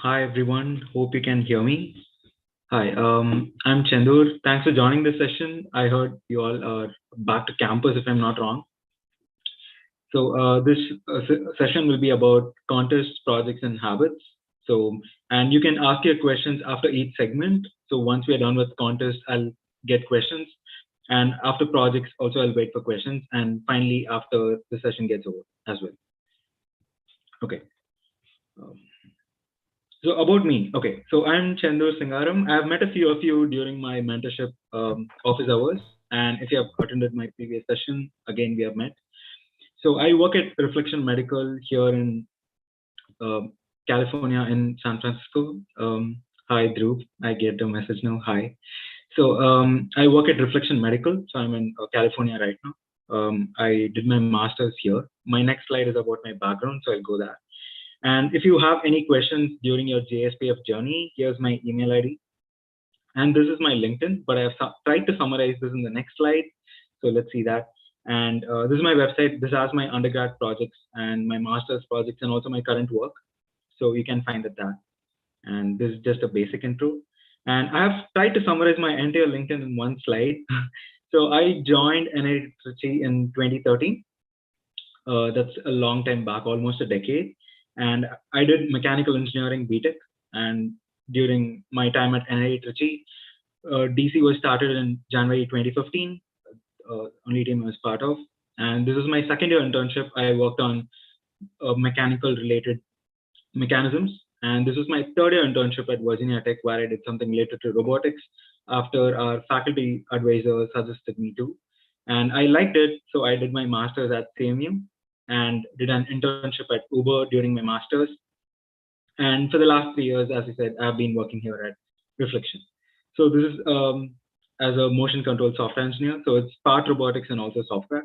Hi everyone, hope you can hear me. Hi, I'm Chendur. Thanks for joining this session. I heard you all are back to campus if I'm not wrong. So this session will be about contests, projects, and habits. So, and you can ask your questions after each segment. So once we're done with contests, I'll get questions. And after projects, also I'll wait for questions. And finally, after the session gets over as well. Okay. So about me, okay. So I'm Chendur Singaram. I've met a few of you during my mentorship office hours, and if you have attended my previous session, again we have met. So I work at Reflection Medical here in California in San Francisco. Hi Dhruv, I get the message now. Hi. So I work at Reflection Medical. So I'm in California right now. I did my master's here. My next slide is about my background, so I'll go there. And if you have any questions during your JSPF journey, here's my email ID. And this is my LinkedIn, but I have tried to summarize this in the next slide. So let's see that. And this is my website. This has my undergrad projects and my master's projects and also my current work. So you can find it there. And this is just a basic intro. And I have tried to summarize my entire LinkedIn in one slide. So I joined NITT in 2013. That's a long time back, almost a decade. And I did mechanical engineering BTech. And during my time at NITT, DC was started in January 2015. Only team I was part of. And this is my second year internship. I worked on mechanical related mechanisms. And this was my third year internship at Virginia Tech, where I did something related to robotics after our faculty advisor suggested me to. And I liked it, so I did my master's at CMU and did an internship at Uber during my master's. And for the last 3 years, as I said, I've been working here at Reflection. So this is as a motion control software engineer. So it's part robotics and also software.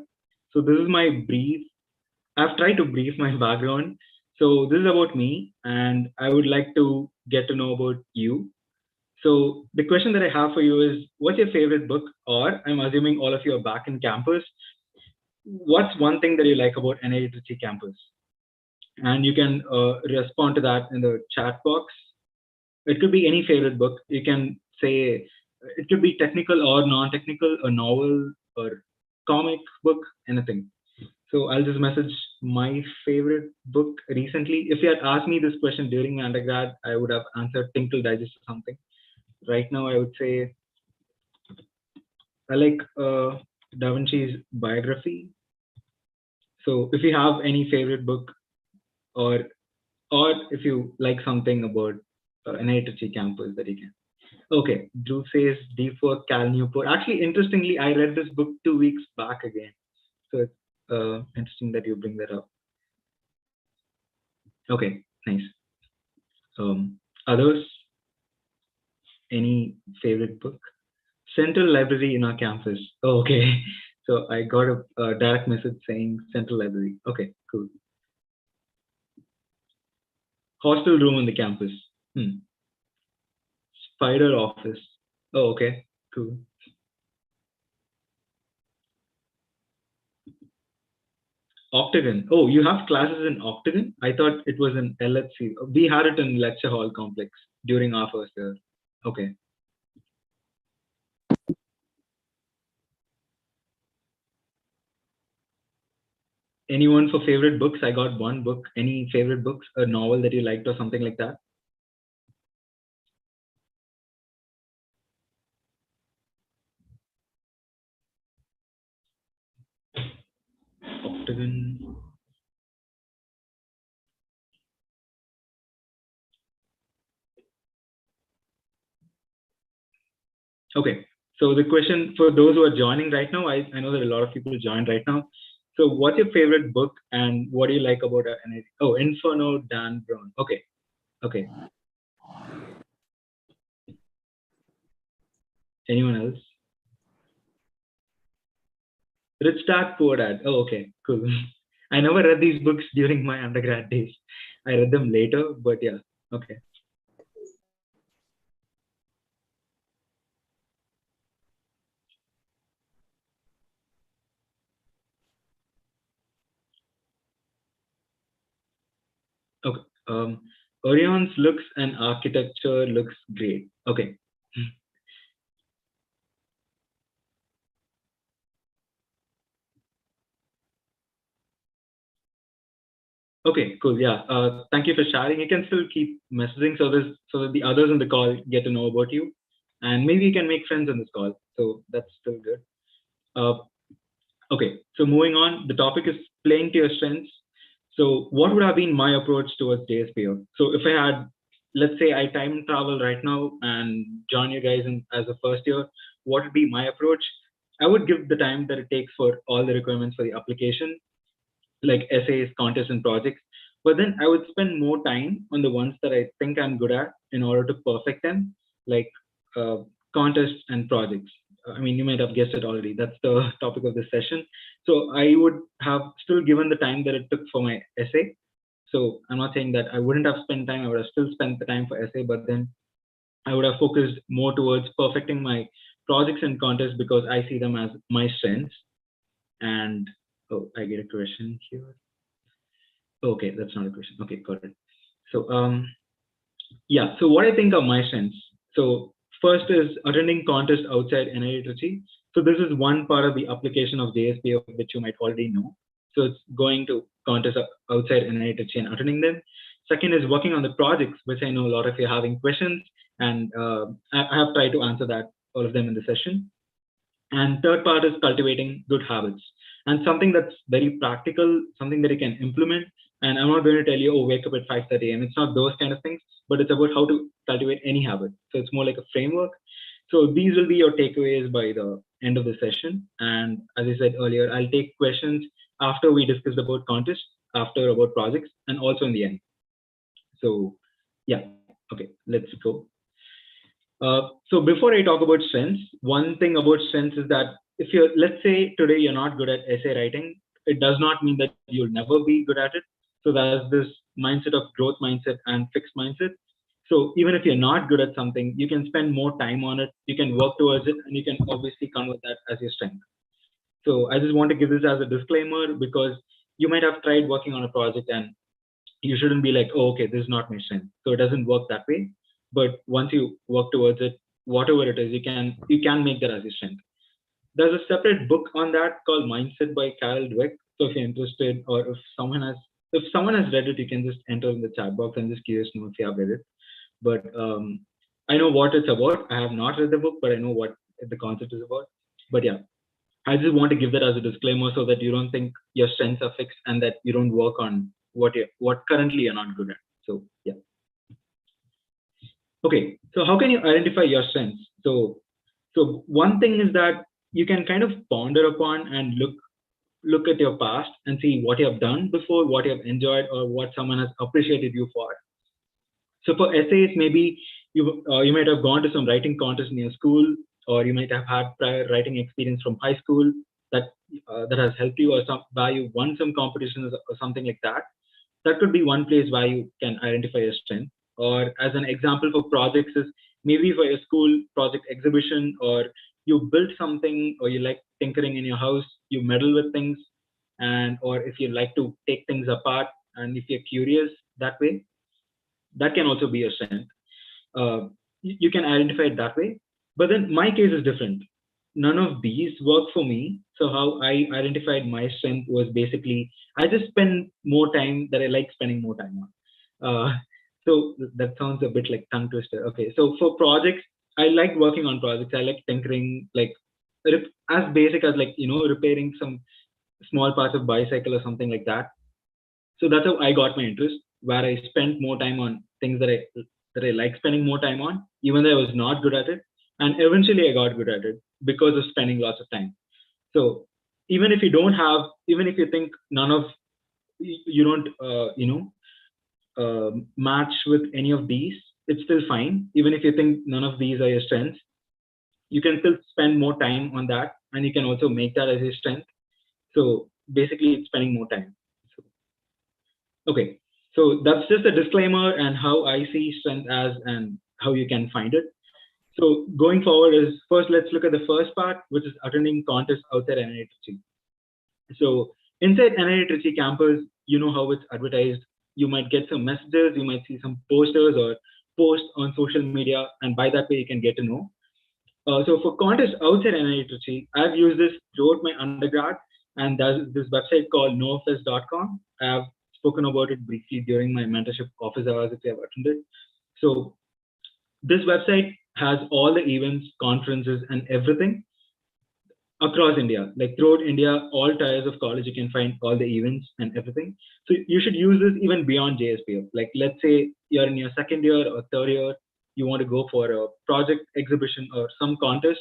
So this is my brief. I've tried to brief my background. So this is about me, and I would like to get to know about you. So the question that I have for you is, what's your favorite book? Or I'm assuming all of you are back in campus. What's one thing that you like about NITT campus? And you can respond to that in the chat box. It could be any favorite book. You can say it could be technical or non-technical, a novel or comic book, anything. So I'll just message my favorite book recently. If you had asked me this question during my undergrad, I would have answered Tinkle Digest or something. Right now, I would say I like Da Vinci's biography. So if you have any favorite book, or if you like something about NITT campus that you can. Okay, Drew says D for Cal Newport. Actually, interestingly, I read this book 2 weeks back again. So it's interesting that you bring that up. Okay, nice. Others? Any favorite book? Central Library in our campus. Oh, okay. So I got a direct message saying Central Library. Okay, cool. Hostel room on the campus. Spider office. Oh, okay, cool. Octagon. Oh, you have classes in Octagon? I thought it was in LHC. We had it in Lecture Hall Complex during our first year. Okay. Anyone for favorite books? I got one book. Any favorite books? A novel that you liked or something like that? Octagon. Okay. So the question for those who are joining right now, I know that a lot of people joined right now. So what's your favorite book and what do you like about it? Oh, Inferno, Dan Brown. Okay. Okay. Anyone else? Rich Dad, Poor Dad. Oh, okay. Cool. I never read these books during my undergrad days. I read them later, but yeah. Okay. Okay. Orion's looks and architecture looks great. Okay. Okay, cool. Yeah. Thank you for sharing. You can still keep messaging so that the others in the call get to know about you. And maybe you can make friends on this call. So that's still good. Uh, okay. So moving on, the topic is playing to your strengths. So what would have been my approach towards JSPO? So if I had, let's say I time travel right now and join you guys as a first year, what would be my approach? I would give the time that it takes for all the requirements for the application, like essays, contests, and projects. But then I would spend more time on the ones that I think I'm good at in order to perfect them, like uh, contests and projects. I mean, you might have guessed it already. That's the topic of this session. So I would have still given the time that it took for my essay. So I'm not saying that I wouldn't have spent time. I would have still spent the time for essay, but then I would have focused more towards perfecting my projects and contests because I see them as my strengths. And oh, I get a question here. Okay, that's not a question. Okay, got it. So yeah, so what I think are my strengths. So first is attending contests outside NITT. So this is one part of the application of JSPO which you might already know. So it's going to contests outside NITT and attending them. Second is working on the projects, which I know a lot of you are having questions, and I have tried to answer that all of them in the session. And third part is cultivating good habits and something that's very practical, something that you can implement. And I'm not going to tell you, oh, wake up at 5:30 a.m. It's not those kind of things, but it's about how to cultivate any habit. So it's more like a framework. So these will be your takeaways by the end of the session. And as I said earlier, I'll take questions after we discussed about contests, after about projects, and also in the end. So yeah, okay, let's go. So before I talk about strengths, one thing about strengths is that if you're, let's say today you're not good at essay writing, it does not mean that you'll never be good at it. So there's this mindset of growth mindset and fixed mindset. So even if you're not good at something, you can spend more time on it, you can work towards it, and you can obviously convert that as your strength. So I just want to give this as a disclaimer because you might have tried working on a project and you shouldn't be like, oh, okay, this is not my strength. So it doesn't work that way. But once you work towards it, whatever it is, you can make that as your strength. There's a separate book on that called Mindset by Carol Dweck. So if you're interested, or if someone has read it, you can just enter in the chat box. I'm just curious to know if you have read it. But I know what it's about. I have not read the book, but I know what the concept is about. But yeah, I just want to give that as a disclaimer so that you don't think your strengths are fixed and that you don't work on what currently you're not good at. So yeah. Okay, so how can you identify your strengths? So one thing is that you can kind of ponder upon and look at your past and see what you have done before, what you have enjoyed, or what someone has appreciated you for. So for essays, maybe you might have gone to some writing contest in your school, or you might have had prior writing experience from high school that that has helped you, or some where you won some competitions or something like that. That could be one place where you can identify your strength. Or as an example for projects is maybe for your school project exhibition, or you built something, or you like tinkering in your house, you meddle with things, and or if you like to take things apart, and if you're curious that way, that can also be a strength. You can identify it that way. But then my case is different. None of these work for me. So how I identified my strength was basically I just spend more time that I like spending more time on. So that sounds a bit like tongue twister. Okay, so for projects, I like working on projects. I like tinkering, like as basic as like repairing some small parts of bicycle or something like that. So that's how I got my interest, where I spent more time on things that I like spending more time on, even though I was not good at it. And eventually I got good at it because of spending lots of time. So even if you don't have, even if you think none of you don't match with any of these, it's still fine. Even if you think none of these are your strengths, you can still spend more time on that, and you can also make that as your strength. So basically, it's spending more time. So, okay, so that's just a disclaimer and how I see strength as and how you can find it. So going forward is first let's look at the first part, which is attending contests outside NITT. So inside NITT campus, you know how it's advertised. You might get some messages, you might see some posters or posts on social media, and by that way you can get to know. So for contests outside NITT, I've used this throughout my undergrad, and there's this website called knowoffice.com. I've spoken about it briefly during my mentorship office hours if you have attended. So this website has all the events, conferences, and everything across India, like throughout India, all tiers of college, you can find all the events and everything. So you should use this even beyond JSPF. Like let's say you're in your second year or third year, you want to go for a project exhibition or some contest,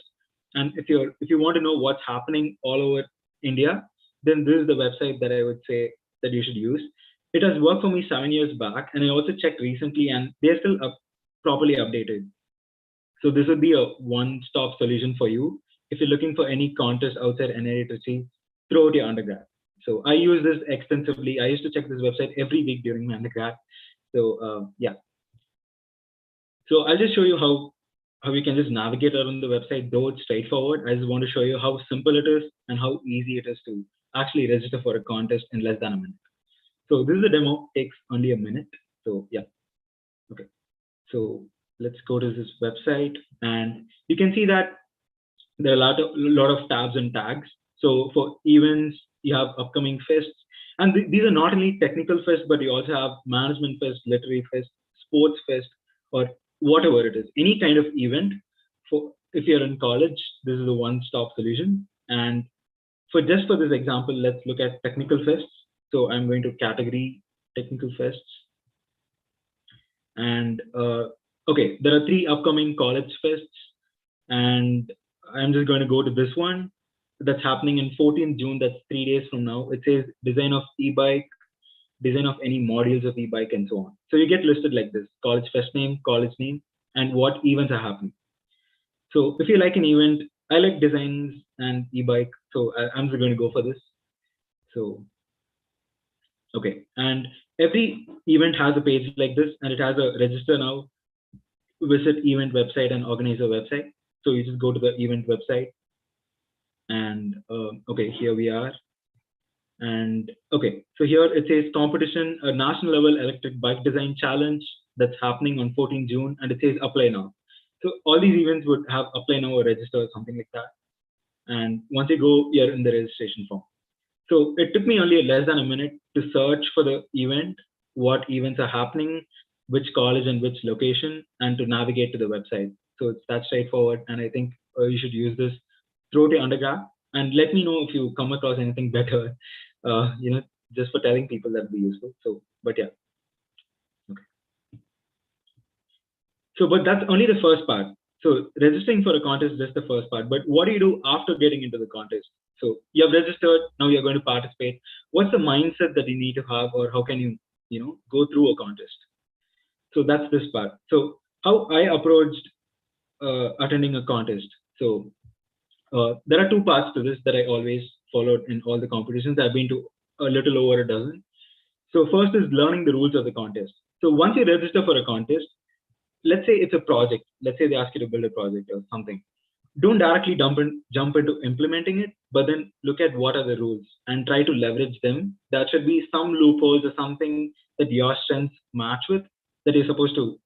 and if you want to know what's happening all over India, then this is the website that I would say that you should use. It has worked for me 7 years back, and I also checked recently, and they're still properly updated. So this would be a one-stop solution for you if you're looking for any contest outside NITT throughout your undergrad. So I use this extensively. I used to check this website every week during my undergrad. So yeah. So I'll just show you how you can just navigate around the website, though it's straightforward. I just want to show you how simple it is and how easy it is to actually register for a contest in less than a minute. So this is a demo, takes only a minute. So yeah, okay. So let's go to this website, and you can see that there are a lot of tabs and tags. So for events, you have upcoming fests, and these are not only technical fests, but you also have management fest, literary fest, sports fest, or whatever it is, any kind of event. For if you're in college, this is a one-stop solution. And for this example, let's look at technical fests. So I'm going to category technical fests. And okay, there are 3 upcoming college fests, and I'm just going to go to this one that's happening in 14th June. That's 3 days from now. It says design of e-bike, design of any modules of e-bike, and so on. So you get listed like this: college fest name, college name, and what events are happening. So if you like an event, I like designs and e-bike, so I'm just going to go for this. So okay, and every event has a page like this, and it has a register now, visit event website, and organizer website. So you just go to the event website, and okay, here we are. And okay, so here it says competition, a national level electric bike design challenge that's happening on 14 June, and it says apply now. So all these events would have apply now or register or something like that. And once you go, you're in the registration form. So it took me only less than a minute to search for the event, what events are happening, which college and which location, and to navigate to the website. So it's that straightforward, and I think you should use this throughout your undergrad. And let me know if you come across anything better. Just for telling people that would be useful. So, but yeah. Okay. So So, but that's only the first part. So registering for a contest is just the first part. But what do you do after getting into the contest? So you have registered, now you're going to participate. What's the mindset that you need to have, or how can you, go through a contest? So that's this part. So how I approached attending a contest. So there are two parts to this that I always followed in all the competitions. I've been to a little over a dozen. So first is learning the rules of the contest. So once you register for a contest, let's say it's a project. Let's say they ask you to build a project or something. Don't directly jump into implementing it, but then look at what are the rules and try to leverage them. There should be some loopholes or something that your strengths match with that you're supposed to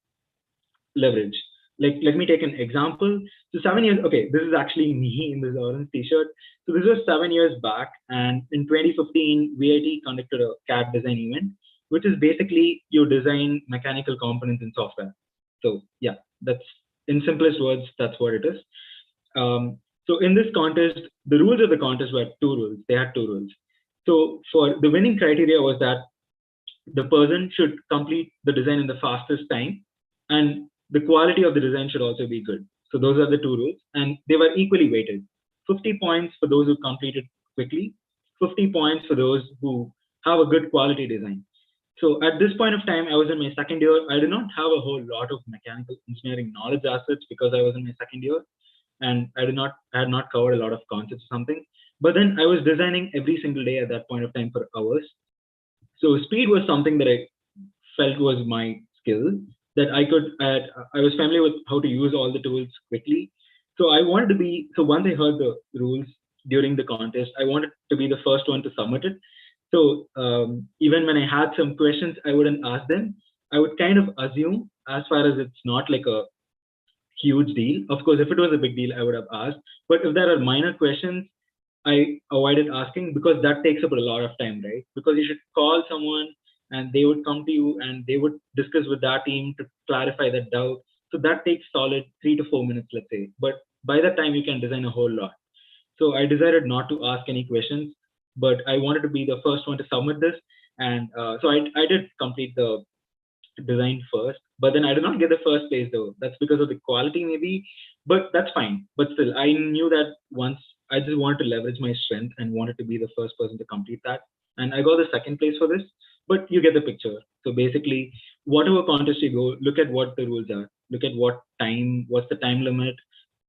leverage. Like, let me take an example. So 7 years, okay, this is actually me in this orange t-shirt. So this was 7 years back, and in 2015, VIT conducted a CAD design event, which is basically you design mechanical components in software. So yeah, that's in simplest words, that's what it is. So in this contest, the rules of the contest were two rules. They had two rules. So for the winning criteria was that the person should complete the design in the fastest time, and the quality of the design should also be good. So those are the two rules, and they were equally weighted. 50 points for those who completed quickly, 50 points for those who have a good quality design. So at this point of time, I was in my second year. I did not have a whole lot of mechanical engineering knowledge as such because I was in my second year, and I had not covered a lot of concepts or something. But then I was designing every single day at that point of time for hours. So speed was something that I felt was my skill, that I was familiar with how to use all the tools quickly. So I wanted to be, so once I heard the rules during the contest, I wanted to be the first one to submit it. So even when I had some questions, I wouldn't ask them. I would kind of assume, as far as it's not like a huge deal. Of course, if it was a big deal, I would have asked. But if there are minor questions, I avoided asking because that takes up a lot of time, right? Because you should call someone and they would come to you and they would discuss with that team to clarify that doubt. So that takes solid 3 to 4 minutes, let's say. But by that time, you can design a whole lot. So I decided not to ask any questions, but I wanted to be the first one to submit this. And so I did complete the design first, but then I did not get the first place though. That's because of the quality maybe, but that's fine. But still, I knew that once I just wanted to leverage my strength and wanted to be the first person to complete that. And I got the second place for this, but you get the picture. So basically, whatever contest you go, look at what the rules are, look at what's the time limit,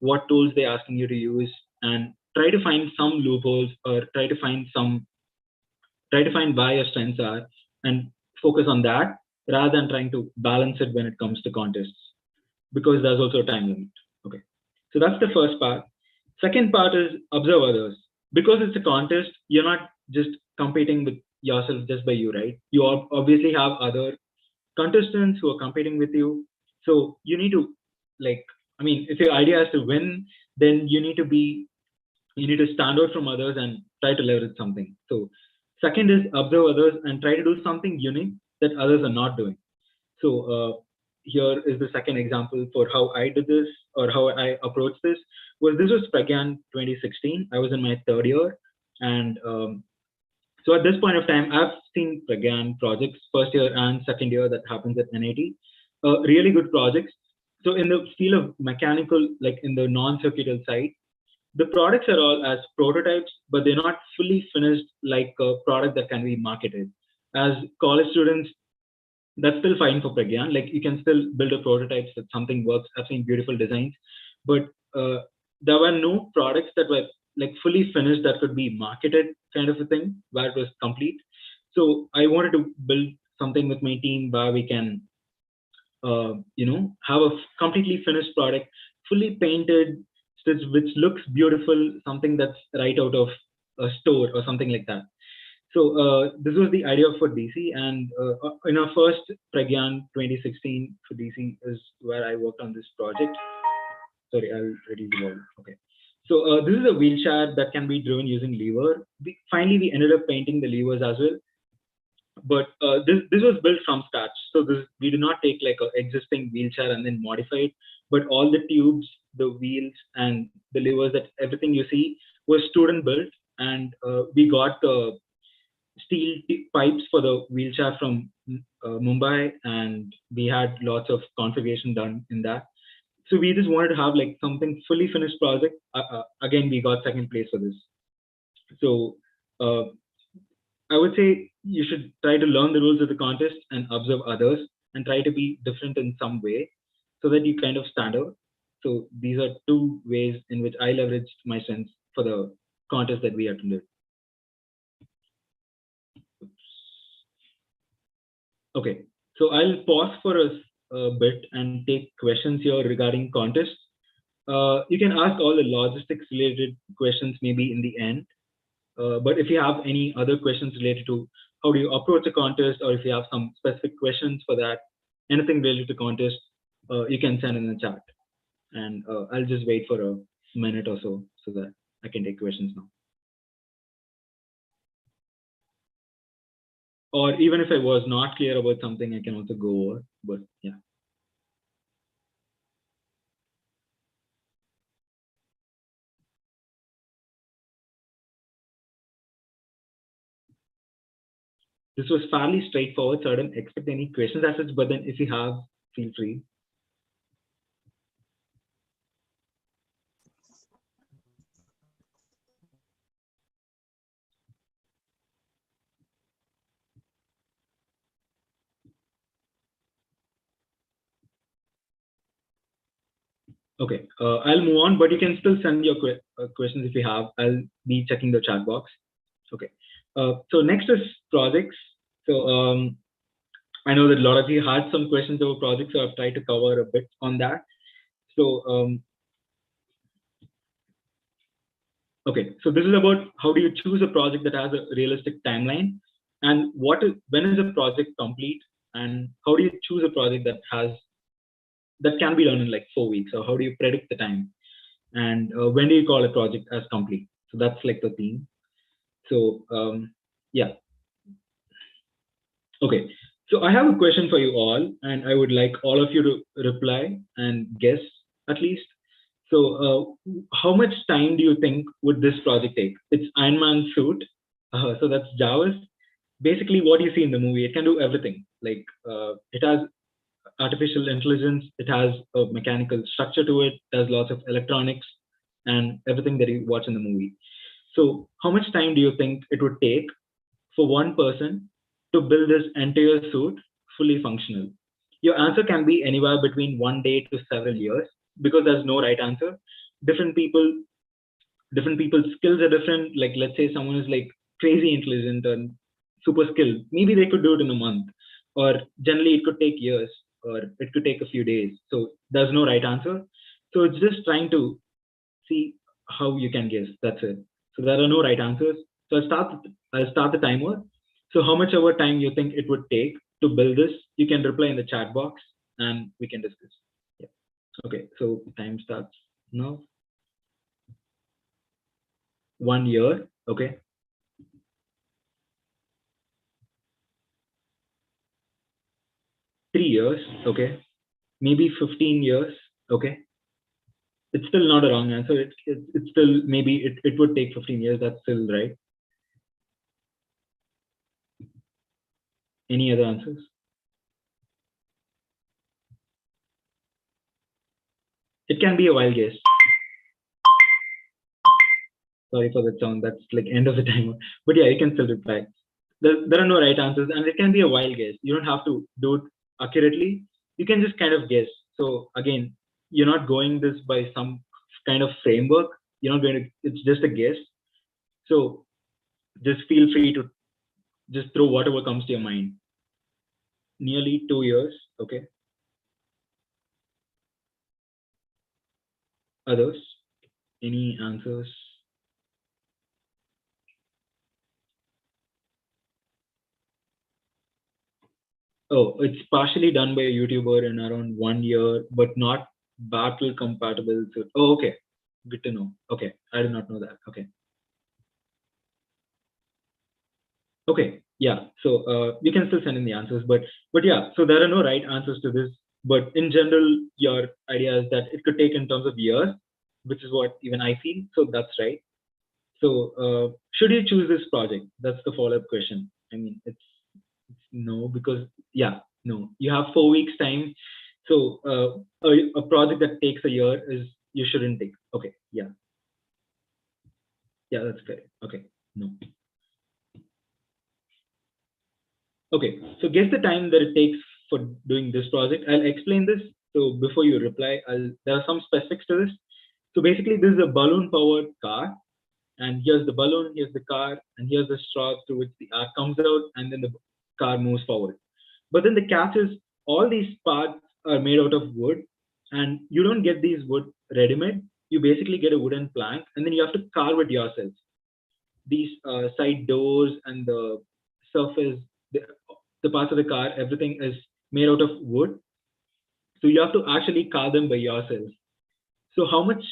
what tools they're asking you to use, and try to find some loopholes or try to find why your strengths are and focus on that rather than trying to balance it when it comes to contests, because there's also a time limit. Okay, so that's the first part. Second part is observe others. Because it's a contest, you're not just competing with yourself just by you, right? You obviously have other contestants who are competing with you. So you need to, like, I mean, if your idea is to win, then you need to stand out from others and try to leverage something. So second is observe others and try to do something unique that others are not doing. So here is the second example for how I did this or how I approached this. This was Pragyan 2016. I was in my third year, and so at this point of time, I've seen Pragyan projects, first year and second year that happens at NITT, really good projects. So in the field of mechanical, like in the non-circuital side, the products are all as prototypes, but they're not fully finished like a product that can be marketed. As college students, that's still fine for Pragyan. Like, you can still build a prototype that something works. I've seen beautiful designs, but there were no products that were like fully finished that could be marketed, kind of a thing, where it was complete. So I wanted to build something with my team where we can, have a completely finished product, fully painted, which looks beautiful, something that's right out of a store or something like that. So this was the idea for DC, and in our first Pragyan 2016 for DC is where I worked on this project. Sorry, I'll reduce the volume. Okay. So this is a wheelchair that can be driven using lever. Finally, we ended up painting the levers as well. But this was built from scratch. So we did not take like an existing wheelchair and then modify it, but all the tubes, the wheels, and the levers, that everything you see was student built, and we got the steel pipes for the wheelchair from Mumbai, and we had lots of configuration done in that. So we just wanted to have like something fully finished project. Again, we got second place for this. So uh, I would say you should try to learn the rules of the contest and observe others and try to be different in some way so that you kind of stand out. So these are two ways in which I leveraged my strengths for the contest that we attended. Okay, so I'll pause for a bit and take questions here regarding contests. You can ask all the logistics related questions maybe in the end. But if you have any other questions related to how do you approach a contest, or if you have some specific questions for that, anything related to contest, you can send in the chat. And I'll just wait for a minute or so that I can take questions now. Or even if I was not clear about something, I can also go over, but yeah. This was fairly straightforward, so I don't expect any questions as such, but then if you have, feel free. Okay, I'll move on, but you can still send your questions if you have. I'll be checking the chat box. Okay, so next is projects. So I know that a lot of you had some questions about projects, so I've tried to cover a bit on that. So okay, so this is about how do you choose a project that has a realistic timeline, and when is a project complete, and how do you choose a project that can be done in like 4 weeks, or how do you predict the time, and when do you call a project as complete? So that's like the theme. So yeah, okay. So I have a question for you all, and I would like all of you to reply and guess at least. So how much time do you think would this project take? It's Iron Man suit. So that's JARVIS. Basically, what you see in the movie, it can do everything. Like it has artificial intelligence, it has a mechanical structure to it, there's lots of electronics and everything that you watch in the movie. So how much time do you think it would take for one person to build this entire suit fully functional? Your answer can be anywhere between 1 day to several years, because there's no right answer. Different people, different people's skills are different. Like let's say someone is like crazy intelligent and super skilled, maybe they could do it in a month, or generally it could take years, or it could take a few days. So there's no right answer. So it's just trying to see how you can guess. That's it. So there are no right answers. So I'll start the timer. So how much ever time you think it would take to build this, you can reply in the chat box and we can discuss. Yeah. Okay. So time starts now. 1 year. Okay. 3 years. Okay. Maybe 15 years. Okay. It's still not a wrong answer. It's still maybe it would take 15 years. That's still right. Any other answers? It can be a wild guess. Sorry for the sound. That's like end of the timer. But yeah, you can still reply. There are no right answers, and it can be a wild guess. You don't have to do it accurately. You can just kind of guess. So again, you're not going this by some kind of framework. You're not going to. It's just a guess. So just feel free to just throw whatever comes to your mind. Nearly 2 years. Okay. Others? Any answers? Oh, it's partially done by a YouTuber in around 1 year, but not battle compatible. Oh, okay. Good to know. Okay. I did not know that. Okay. Okay. Yeah. So you can still send in the answers, but yeah, so there are no right answers to this. But in general, your idea is that it could take in terms of years, which is what even I feel. So that's right. should you choose this project? That's the follow-up question. I mean, it's no, because yeah, no. You have 4 weeks time. So a project that takes a year is you shouldn't take. Okay, yeah, that's correct. Okay, no. Okay, so guess the time that it takes for doing this project. I'll explain this. So before you reply, there are some specifics to this. So basically, this is a balloon-powered car, and here's the balloon, here's the car, and here's the straw through which the air comes out, and then the car moves forward. But then the catch is all these parts are made out of wood, and you don't get these wood ready-made. You basically get a wooden plank, and then you have to carve it yourself. These side doors and the surface, the parts of the car, everything is made out of wood. So you have to actually carve them by yourself. So how much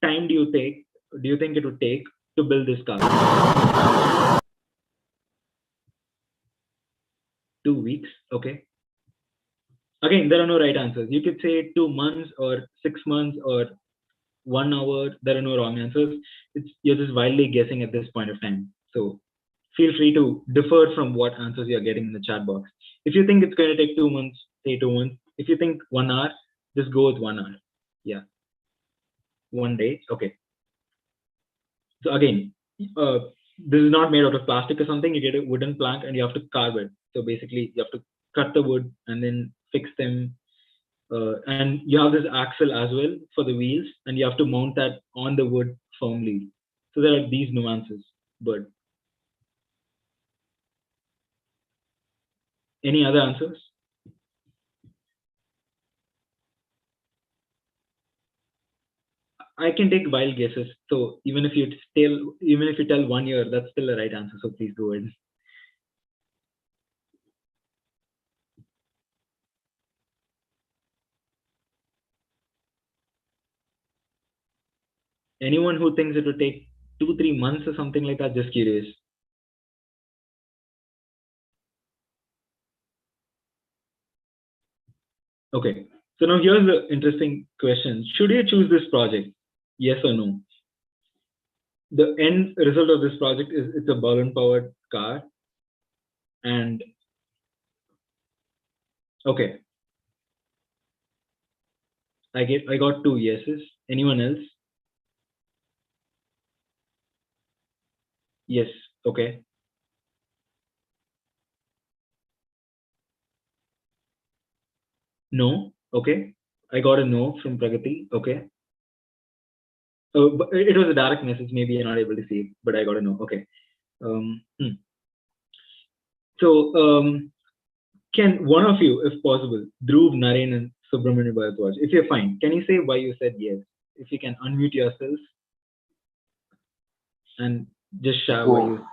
time do you think it would take to build this car? 2 weeks. Okay. Again, there are no right answers. You could say 2 months or 6 months or 1 hour. There are no wrong answers. You're just wildly guessing at this point of time. So feel free to defer from what answers you're getting in the chat box. If you think it's going to take 2 months, say 2 months. If you think 1 hour, just go with 1 hour. Yeah. 1 day. Okay. So again, this is not made out of plastic or something. You get a wooden plank and you have to carve it. So basically, you have to cut the wood and then fix them. And you have this axle as well for the wheels, and you have to mount that on the wood firmly. So there are these nuances. But any other answers? I can take wild guesses. So even if you tell 1 year, that's still the right answer. So please go ahead. Anyone who thinks it would take 2-3 months or something like that, just curious. Okay. So now here's the interesting question. Should you choose this project? Yes or no? The end result of this project is it's a balloon powered car. And okay. I got 2 yeses. Anyone else? Yes. Okay. No. Okay. I got a no from Pragati. Okay. But it was a direct message. Maybe you're not able to see it, but I got a no. Okay. So can one of you, if possible, Dhruv, Naren, and Subramanya Bharadwaj, if you're fine, can you say why you said yes? If you can unmute yourself and just share why you.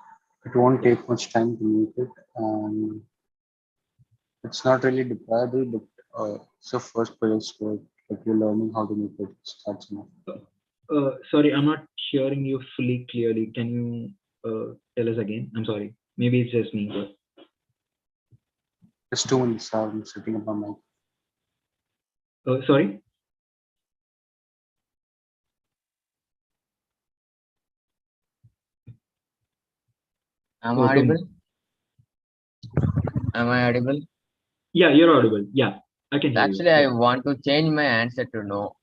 It won't take much time to mute it. It's not really deployable, but it's the first project where like you're learning how to make it. That's enough. Sorry, I'm not hearing you fully clearly. Can you tell us again? I'm sorry. Maybe it's just me. But... It's 2 minutes. I'm setting up my mic. Sorry? Am I audible? Am I audible? Yeah, you're audible. Yeah, I can hear you. Actually, I want to change my answer to no.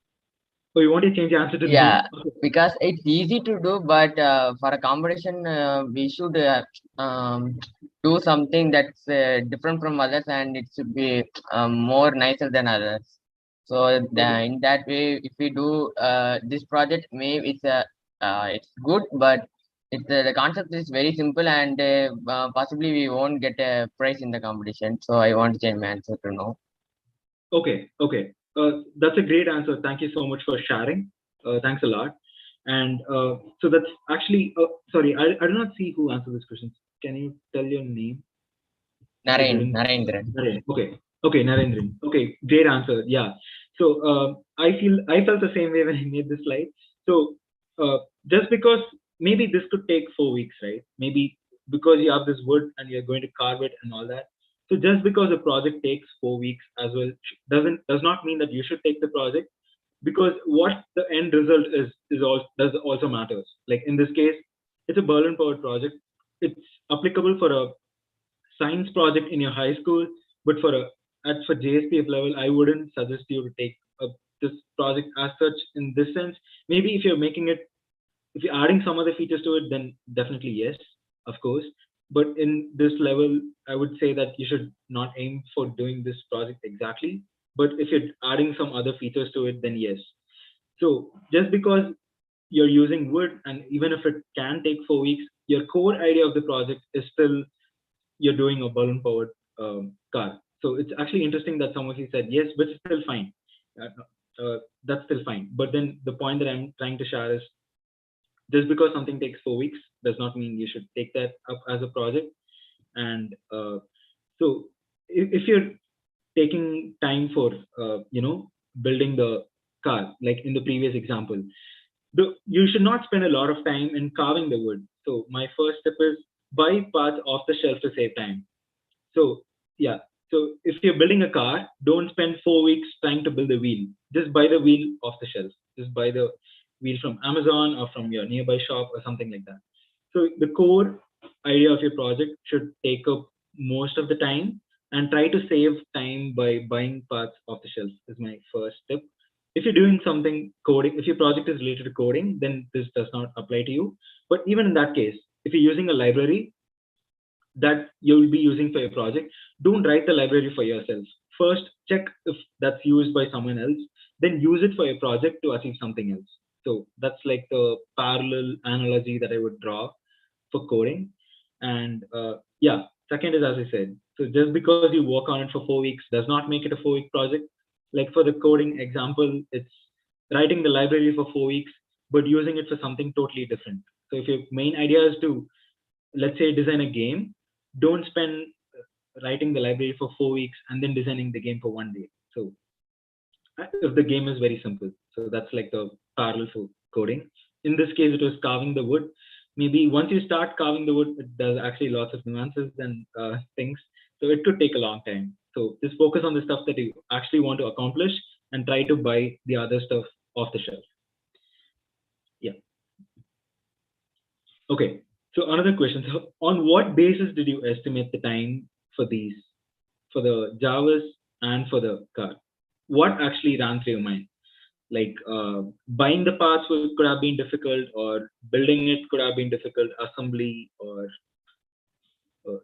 Oh, you want to change the answer to yeah, no? Because it's easy to do, but for a competition, we should do something that's different from others, and it should be more nicer than others. So in that way, if we do this project, maybe it's good, but the concept is very simple, and possibly we won't get a prize in the competition. So I want to change my answer to no. Okay. That's a great answer. Thank you so much for sharing. Thanks a lot. And so that's actually, sorry, I do not see who answered this question. Can you tell your name? Narendran. Okay, Narendran. Okay, great answer. Yeah. So I felt the same way when I made this slide. So just because maybe this could take 4 weeks, right? Maybe because you have this wood and you're going to carve it and all that. So just because a project takes 4 weeks as well does not mean that you should take the project, because what the end result is also matters. Like in this case, it's a Berlin powered project. It's applicable for a science project in your high school, but for JSPF level, I wouldn't suggest you to take this project as such in this sense. Maybe if you're making it, if you're adding some other features to it, then definitely yes, of course. But in this level, I would say that you should not aim for doing this project exactly. But if you're adding some other features to it, then yes. So just because you're using wood, and even if it can take 4 weeks, your core idea of the project is still you're doing a balloon powered car. So it's actually interesting that some of you said yes, but it's still fine. That's still fine. But then the point that I'm trying to share is just because something takes 4 weeks does not mean you should take that up as a project. And so if you're taking time for building the car, like in the previous example, you should not spend a lot of time in carving the wood. So my first step is buy parts off the shelf to save time. So yeah, so if you're building a car, don't spend 4 weeks trying to build the wheel. Just buy the wheel off the shelf. Just buy the wheel from Amazon or from your nearby shop or something like that. So the core idea of your project should take up most of the time, and try to save time by buying parts off the shelf is my first step. If you're doing something coding, if your project is related to coding, then this does not apply to you. But even in that case, if you're using a library that you'll be using for your project, don't write the library for yourself. First, check if that's used by someone else, then use it for your project to achieve something else. So that's like the parallel analogy that I would draw for coding. And yeah, second is, as I said, so just because you work on it for 4 weeks does not make it a 4 week project. Like for the coding example, it's writing the library for 4 weeks, but using it for something totally different. So if your main idea is to, let's say, design a game, don't spend writing the library for 4 weeks and then designing the game for one day. So if the game is very simple, so that's like the parallel for coding. In this case, it was carving the wood. Maybe once you start carving the wood, there's actually lots of nuances and things. So it could take a long time. So just focus on the stuff that you actually want to accomplish and try to buy the other stuff off the shelf. Yeah. Okay. So another question. So on what basis did you estimate the time for these, for the JARVIS and for the car? What actually ran through your mind? Like buying the parts could have been difficult, or building it could have been difficult, assembly, or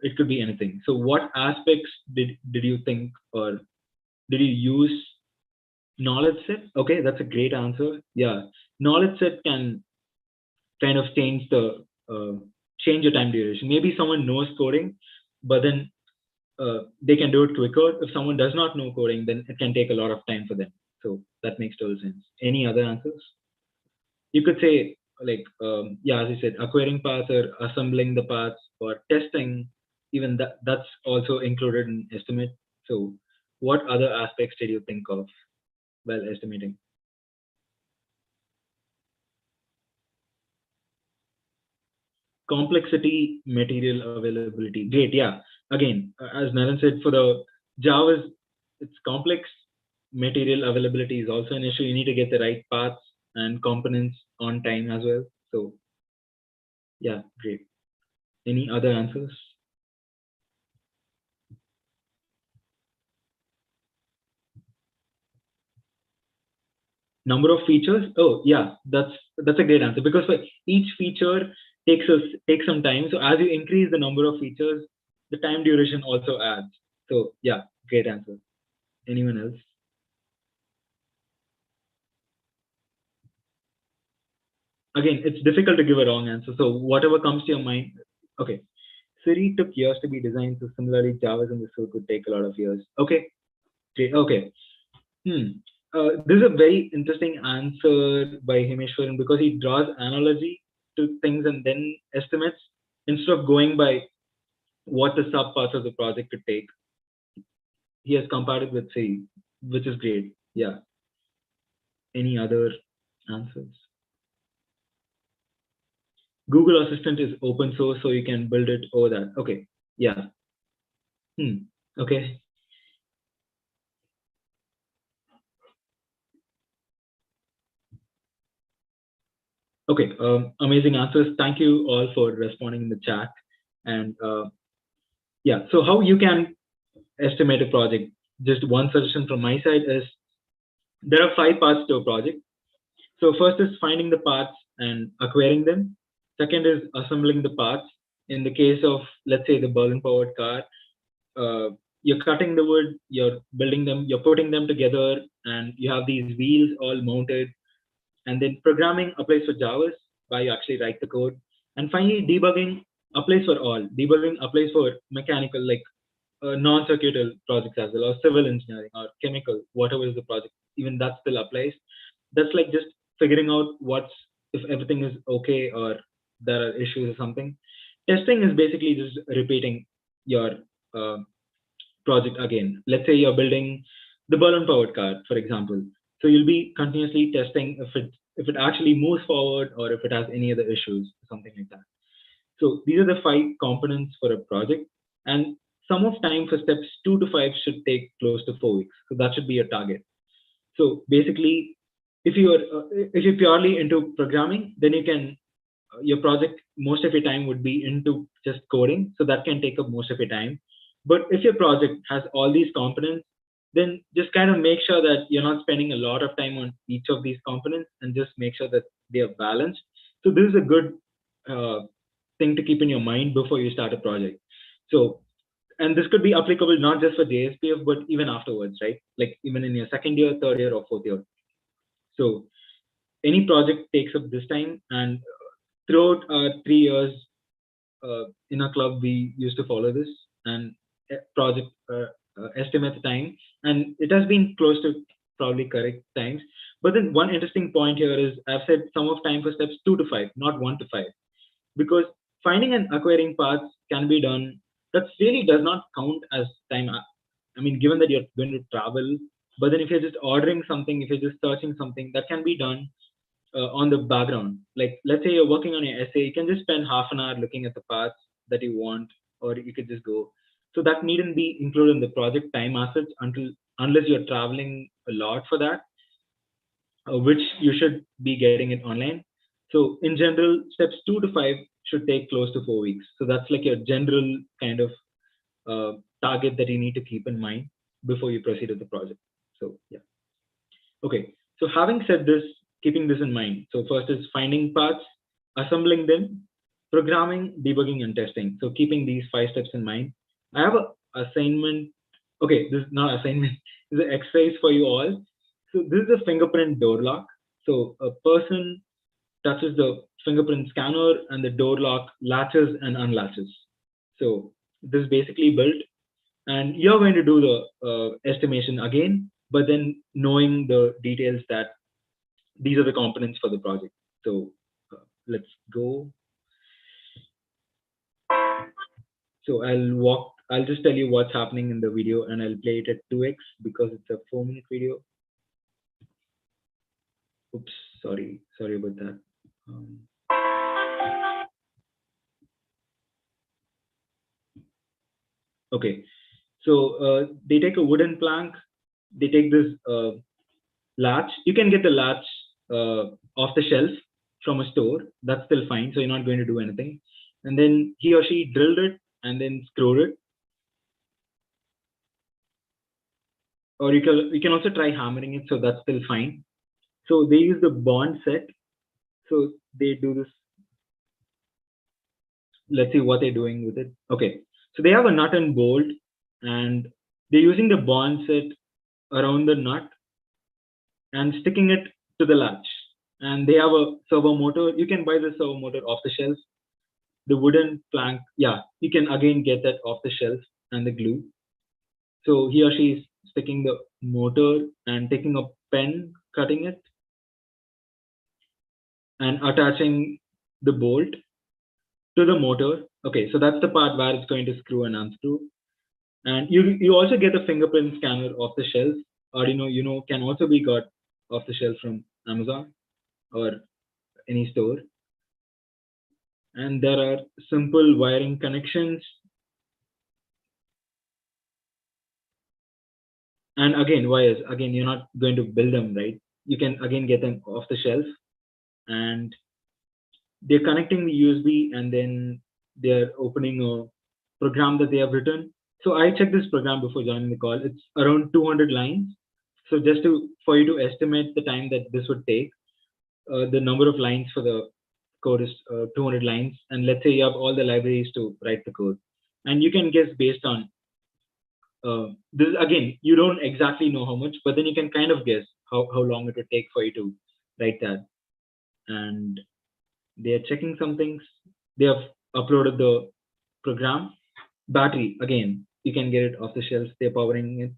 it could be anything. So what aspects did you think, or did you use knowledge set? Okay, that's a great answer. Yeah, knowledge set can kind of change your time duration. Maybe someone knows coding, but then they can do it quicker. If someone does not know coding, then it can take a lot of time for them. So that makes total sense. Any other answers? You could say, like, yeah, as you said, acquiring parts or assembling the parts or testing, even that's also included in estimate. So what other aspects did you think of while estimating? Complexity, material availability. Great. Yeah. Again, as Naren said, for the Java's, it's complex. Material availability is also an issue. You need to get the right parts and components on time as well. So yeah, great. Any other answers? Number of features? Oh yeah, that's a great answer, because for each feature takes some time. So as you increase the number of features, the time duration also adds. So yeah, great answer. Anyone else? Again, it's difficult to give a wrong answer. So whatever comes to your mind. Okay. Siri took years to be designed, so similarly, Java's in the suit would take a lot of years. Okay. Okay. Okay. This is a very interesting answer by Himeshwaran, because he draws analogy to things and then estimates instead of going by what the sub parts of the project could take. He has compared it with C, which is great. Yeah. Any other answers? Google Assistant is open source, so you can build it over that. Okay. Yeah. Okay. Okay, amazing answers. Thank you all for responding in the chat. And yeah, so how you can estimate a project? Just one suggestion from my side is there are 5 parts to a project. So first is finding the parts and acquiring them. Second is assembling the parts. In the case of, let's say, the Berlin-powered car, you're cutting the wood, you're building them, you're putting them together, and you have these wheels all mounted. And then programming applies for JARVIS, where you actually write the code. And finally, debugging applies for all. Debugging applies for mechanical, like non-circuital projects as well, or civil engineering, or chemical, whatever is the project. Even that still applies. That's like just figuring out what's if everything is okay or there are issues or something. Testing is basically just repeating your uh, project again. Let's say you're building the balloon powered car, for example. So you'll be continuously testing if it actually moves forward or if it has any other issues, something like that. So these are the 5 components for a project, and sum of time for steps 2 to 5 should take close to 4 weeks. So that should be your target. So basically, if you're purely into programming, then you can your project most of your time would be into just coding, so that can take up most of your time. But if your project has all these components, then just kind of make sure that you're not spending a lot of time on each of these components, and just make sure that they are balanced. So this is a good uh, thing to keep in your mind before you start a project. So, and this could be applicable not just for JSPF, but even afterwards, right? Like even in your second year, third year, or fourth year. So any project takes up this time, and throughout 3 years in a club, we used to follow this and project estimate the time, and it has been close to probably correct times. But then one interesting point here is I've said sum of time for steps 2 to 5, not 1 to 5, because finding and acquiring paths can be done. That really does not count as time. I mean, given that you're going to travel, but then if you're just ordering something, if you're just searching something, that can be done on the background. Like, let's say you're working on your essay, you can just spend half an hour looking at the parts that you want, or you could just go. So that needn't be included in the project time assets unless you're traveling a lot for that, which you should be getting it online. So in general, steps 2 to 5 should take close to 4 weeks. So that's like your general kind of target that you need to keep in mind before you proceed with the project. So yeah. Okay, so having said this, keeping this in mind, so first is finding parts, assembling them, programming, debugging, and testing. So keeping these 5 steps in mind, I have a assignment. Okay, this is not assignment. This is an exercise for you all. So this is a fingerprint door lock. So a person touches the fingerprint scanner and the door lock latches and unlatches. So this is basically built, and you're going to do the estimation again, but then knowing the details that these are the components for the project. So let's go. So I'll just tell you what's happening in the video, and I'll play it at 2x because it's a 4-minute video. Oops, sorry about that. Okay, so they take a wooden plank, they take this latch. You can get the latch off the shelf from a store. That's still fine, so you're not going to do anything. And then he or she drilled it and then screwed it. Or you can also try hammering it, so that's still fine. So they use the bond set. So they do this. Let's see what they're doing with it. Okay, so they have a nut and bolt, and they're using the bond set around the nut and sticking it to the latch. And they have a servo motor. You can buy the servo motor off the shelf. The wooden plank, yeah, you can again get that off the shelf, and the glue. So he or she is sticking the motor and taking a pen, cutting it, and attaching the bolt to the motor. Okay, so that's the part where it's going to screw and unscrew. And you also get a fingerprint scanner off the shelf. Arduino can also be got off the shelf from Amazon or any store. And there are simple wiring connections. And again, wires. Again, you're not going to build them, right? You can again get them off the shelf. And they're connecting the USB and then they're opening a program that they have written. So I checked this program before joining the call. It's around 200 lines. So just for you to estimate the time that this would take, the number of lines for the code is 200 lines. And let's say you have all the libraries to write the code. And you can guess based on this. Again, you don't exactly know how much, but then you can kind of guess how long it would take for you to write that. And they are checking some things. They have uploaded the program. Battery, again, you can get it off the shelves. They're powering it.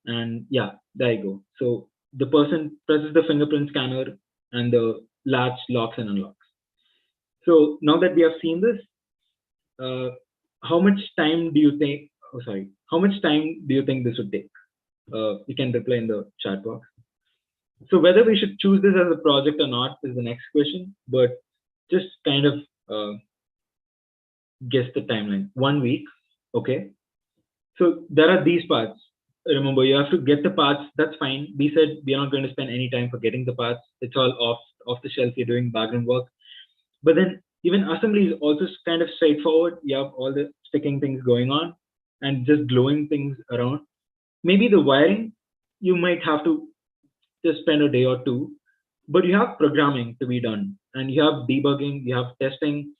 And yeah, there you go. So the person presses the fingerprint scanner and the latch locks and unlocks. So now that we have seen this, how much time do you think, how much time do you think this would take? You can reply in the chat box. So whether we should choose this as a project or not is the next question, but just kind of guess the timeline. 1 week, okay? So there are these parts. Remember, you have to get the parts. That's fine. We said we are not going to spend any time for getting the parts. It's all off the shelf. You're doing background work. But then even assembly is also kind of straightforward. You have all the sticking things going on and just gluing things around. Maybe the wiring, you might have to just spend a day or two, but you have programming to be done, and you have debugging, you have testing,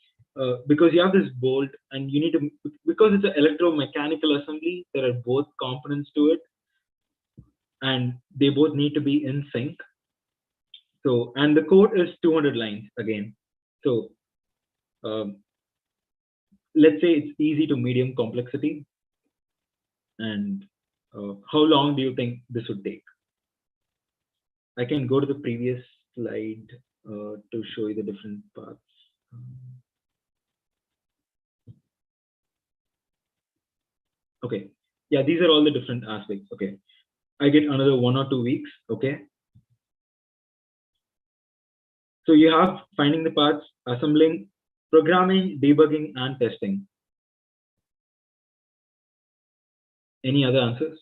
because you have this bolt, and you need to, because it's an electromechanical assembly, there are both components to it, and they both need to be in sync. So, and the code is 200 lines again. So, let's say it's easy to medium complexity. And how long do you think this would take? I can go to the previous slide to show you the different parts. Okay, yeah, these are all the different aspects. Okay, I get another 1 or 2 weeks. Okay, so you have finding the parts, assembling, programming, debugging, and testing. Any other answers?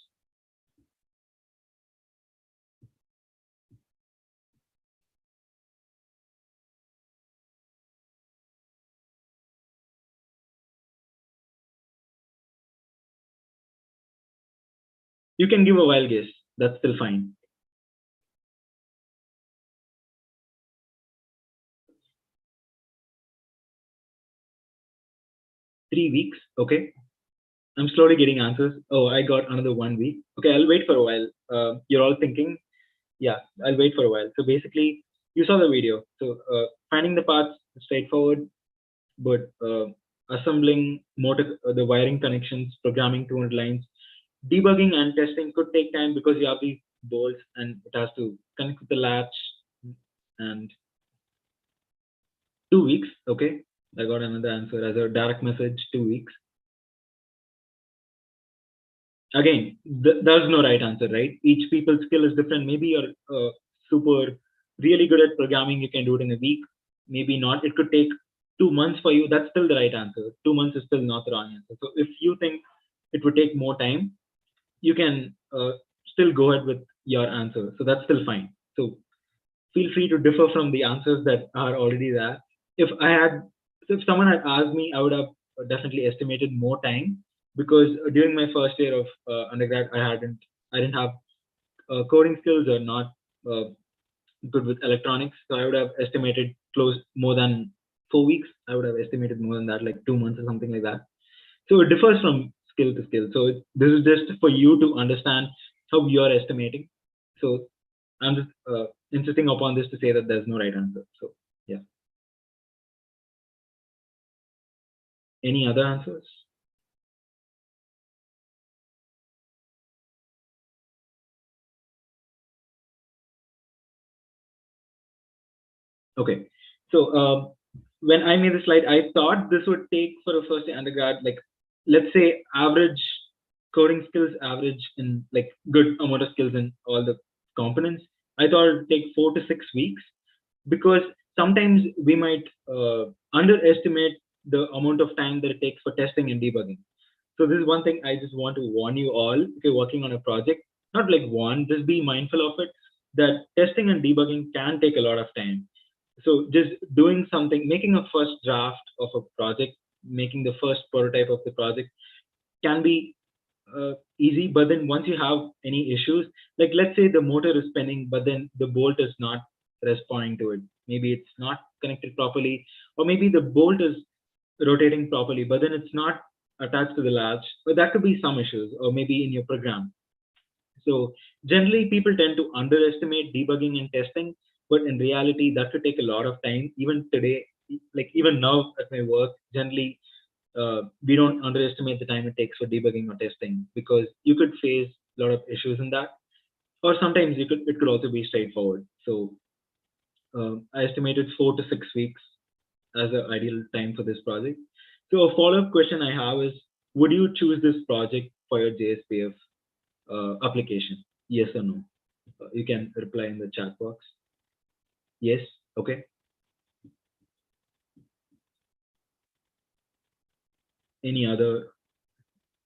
You can give a wild guess. That's still fine. Three weeks. Okay. I'm slowly getting answers. Oh, I got another 1 week. Okay, I'll wait for a while. You're all thinking, yeah, I'll wait for a while. So basically, you saw the video. So finding the parts is straightforward, but assembling the wiring connections, programming 200 lines, debugging and testing could take time because you have these bolts and it has to connect with the latch. And 2 weeks. Okay, I got another answer as a direct message. 2 weeks. Again, there's no right answer, right? Each people's skill is different. Maybe you're super really good at programming, you can do it in a week. Maybe not. It could take 2 months for you. That's still the right answer. 2 months is still not the wrong answer. So if you think it would take more time, you can still go ahead with your answer. So that's still fine. So feel free to differ from the answers that are already there. If someone had asked me, I would have definitely estimated more time, because during my first year of undergrad, I didn't have coding skills or not good with electronics. So I would have estimated more than 4 weeks. I would have estimated more than that, like 2 months or something like that. So it differs from skill to skill. So this is just for you to understand how you are estimating. So I'm just insisting upon this to say that there's no right answer. So yeah. Any other answers? Okay, so when I made the slide, I thought this would take for a first year undergrad, like let's say average coding skills, average in like good amount of skills in all the components. I thought it would take 4 to 6 weeks, because sometimes we might underestimate the amount of time that it takes for testing and debugging. So this is one thing I just want to warn you all if you're working on a project, not like just be mindful of it, that testing and debugging can take a lot of time. So just doing something, making a first draft of a project, making the first prototype of the project can be easy, but then once you have any issues, like let's say the motor is spinning, but then the bolt is not responding to it. Maybe it's not connected properly, or maybe the bolt is rotating properly, but then it's not attached to the latch. But that could be some issues, or maybe in your program. So generally, people tend to underestimate debugging and testing, but in reality, that could take a lot of time. Even today, like even now at my work, generally we don't underestimate the time it takes for debugging or testing, because you could face a lot of issues in that, or sometimes it could also be straightforward. So I estimated 4 to 6 weeks as an ideal time for this project. So a follow-up question I have is, would you choose this project for your JSPF application? Yes or no? You can reply in the chat box. Yes. Okay. Any other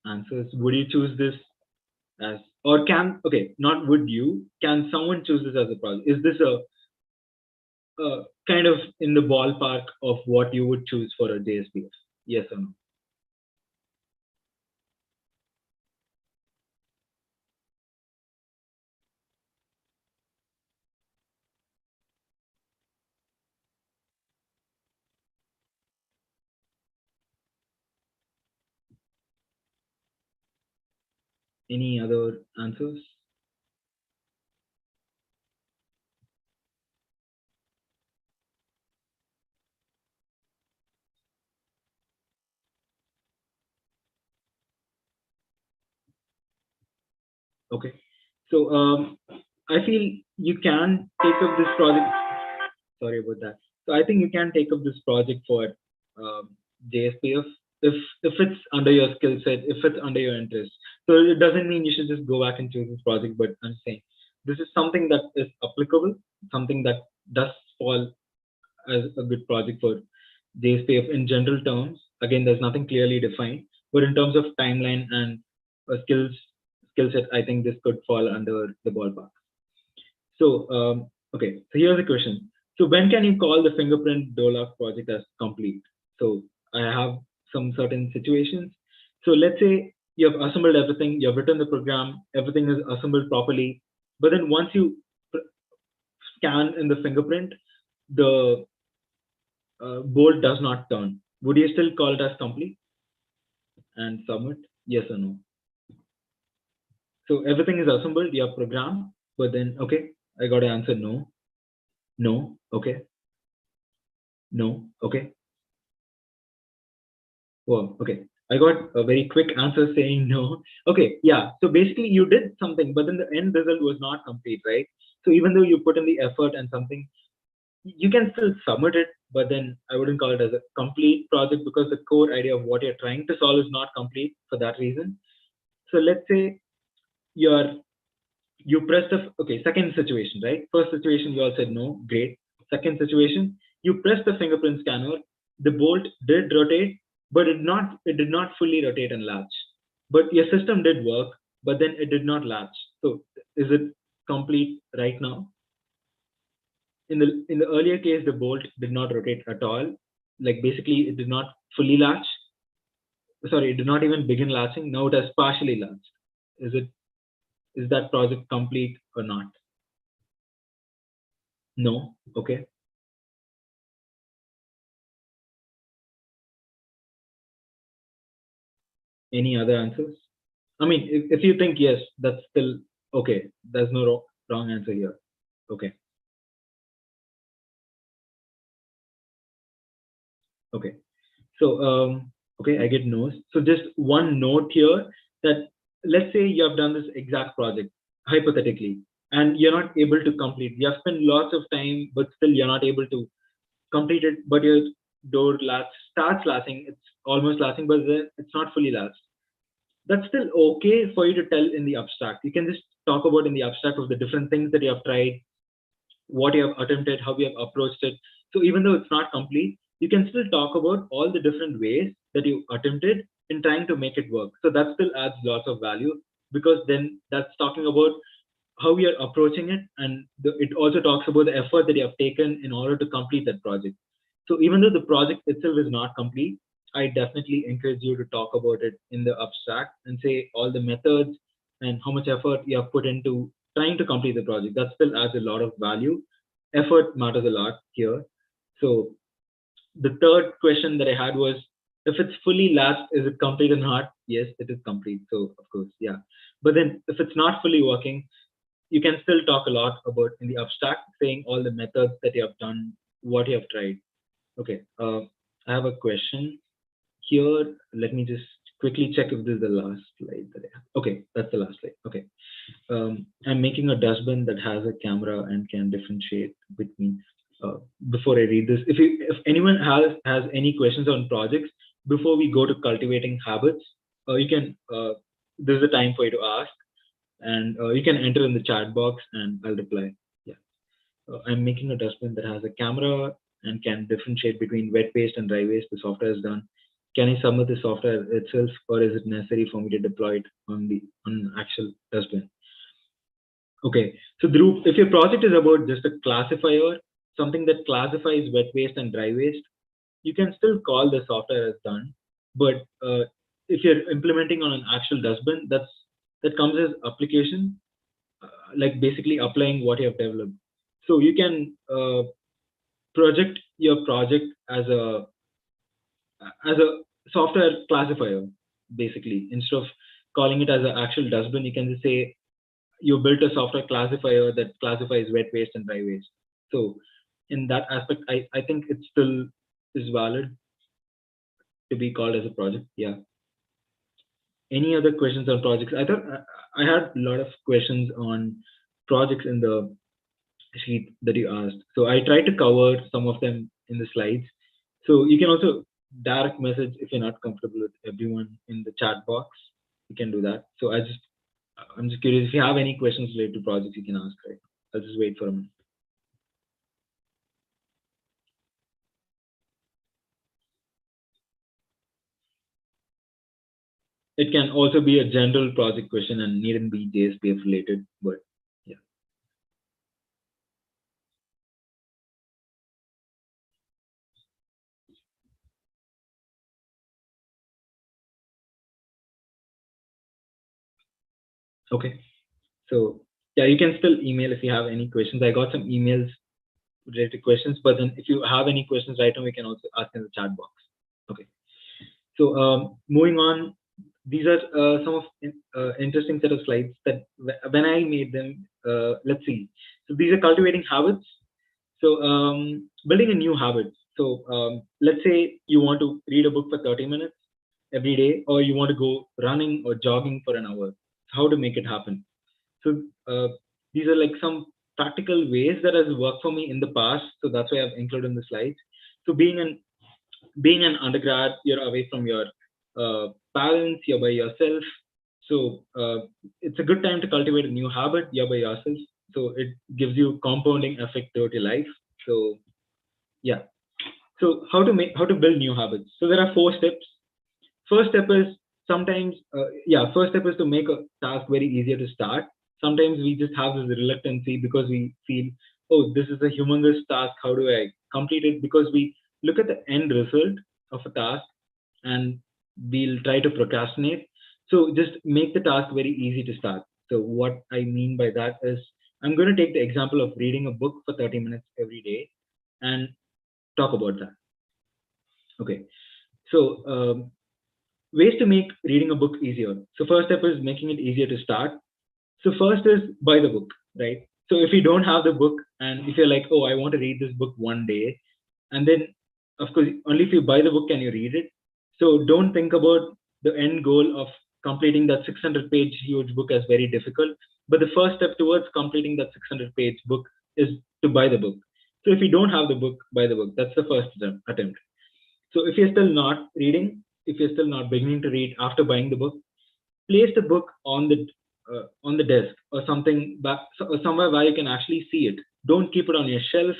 answers? Would you choose this as, or can, okay, not would you, can someone choose this as a project? Is this a kind of in the ballpark of what you would choose for a JSPF? Yes or no? Any other answers? Okay. So I feel you can take up this project. Sorry about that. So I think you can take up this project for JSPF if it's under your skill set, if it's under your interest. So it doesn't mean you should just go back and choose this project, but I'm saying this is something that is applicable, something that does fall as a good project for JSPF in general terms. Again, there's nothing clearly defined, but in terms of timeline and skill set, I think this could fall under the ballpark. So, okay, so here's the question. So when can you call the fingerprint door lock project as complete? So I have some certain situations. So let's say you have assembled everything, you have written the program, everything is assembled properly, but then once you scan in the fingerprint, the bolt does not turn. Would you still call it as complete and submit? Yes or no? So everything is assembled, you have programmed, but then, okay, I got to answer no, no, okay, no, okay. Well, okay. I got a very quick answer saying no. Okay, yeah. So basically you did something, but then the end result was not complete, right? So even though you put in the effort and something, you can still submit it, but then I wouldn't call it as a complete project, because the core idea of what you're trying to solve is not complete for that reason. So let's say you press the, okay, second situation, right? First situation, you all said no, great. Second situation, you press the fingerprint scanner, the bolt did rotate, but it did not fully rotate and latch. But your system did work, but then it did not latch. So is it complete right now? In the earlier case, the bolt did not rotate at all. Like basically it did not fully latch. Sorry, it did not even begin latching. Now it has partially latched. Is that project complete or not? No. Okay. Any other answers? I mean, if you think yes, that's still okay. There's no wrong answer here. Okay. Okay. So, okay, I get no's. So just one note here, that let's say you have done this exact project, hypothetically, and you're not able to complete. You have spent lots of time, but still you're not able to complete it, but your door latch starts latching, it's almost latching, but then it's not fully latched. That's still okay for you to tell in the abstract. You can just talk about in the abstract of the different things that you have tried, what you have attempted, how you have approached it. So even though it's not complete, you can still talk about all the different ways that you attempted in trying to make it work. So that still adds lots of value, because then that's talking about how we are approaching it, and it also talks about the effort that you have taken in order to complete that project. So even though the project itself is not complete, I definitely encourage you to talk about it in the abstract and say all the methods and how much effort you have put into trying to complete the project. That still adds a lot of value. Effort matters a lot here. So the third question that I had was, if it's fully latched, is it complete or not? Yes, it is complete. So of course, yeah. But then if it's not fully working, you can still talk a lot about in the abstract, saying all the methods that you have done, what you have tried. Okay, I have a question here. Let me just quickly check if this is the last slide that I have. Okay, that's the last slide. Okay. I'm making a dustbin that has a camera and can differentiate between. Before I read this, if anyone has any questions on projects before we go to cultivating habits, you can. This is the time for you to ask, and you can enter in the chat box, and I'll reply. Yeah, I'm making a dustbin that has a camera and can differentiate between wet waste and dry waste. The software is done. Can I submit the software itself, or is it necessary for me to deploy it on the actual dustbin? Okay, so Dhruv, if your project is about just a classifier, something that classifies wet waste and dry waste, you can still call the software as done. But if you're implementing on an actual dustbin, that comes as application, like basically applying what you have developed. So you can project your project as a software classifier, basically. Instead of calling it as an actual dustbin, you can just say you built a software classifier that classifies wet waste and dry waste. So in that aspect, I think it still is valid to be called as a project. Yeah. Any other questions on projects? I thought I had a lot of questions on projects in the sheet that you asked. So I tried to cover some of them in the slides. So you can also direct message if you're not comfortable with everyone in the chat box. You can do that. So I'm just curious if you have any questions related to projects, you can ask. Right? I'll just wait for a minute. It can also be a general project question and needn't be JSPF related, but yeah. Okay. So yeah, you can still email if you have any questions. I got some emails related questions, but then if you have any questions right now, we can also ask in the chat box. Okay. So moving on, these are some of interesting set of slides that when I made them, let's see. So these are cultivating habits. So building a new habit. So let's say you want to read a book for 30 minutes every day, or you want to go running or jogging for an hour. How to make it happen? So these are like some practical ways that has worked for me in the past. So that's why I've included in the slides. So being an undergrad, you're away from your parents, you're by yourself. So it's a good time to cultivate a new habit. You're by yourself. So it gives you compounding effect throughout your life. So yeah. So how to build new habits? So there are 4 steps. First step is first step is to make a task very easier to start. Sometimes we just have this reluctancy because we feel, oh, this is a humongous task. How do I complete it? Because we look at the end result of a task and we'll try to procrastinate. So just make the task very easy to start. So what I mean by that is, I'm going to take the example of reading a book for 30 minutes every day and talk about that. Okay. So ways to make reading a book easier. So first step is making it easier to start. So first is buy the book, right? So if you don't have the book and if you're like, oh, I want to read this book one day, and then of course, only if you buy the book can you read it. So don't think about the end goal of completing that 600-page huge book as very difficult. But the first step towards completing that 600-page book is to buy the book. So if you don't have the book, buy the book. That's the first attempt. So if you're still not reading, if you're still not beginning to read after buying the book, place the book on the desk or something somewhere where you can actually see it. Don't keep it on your shelf.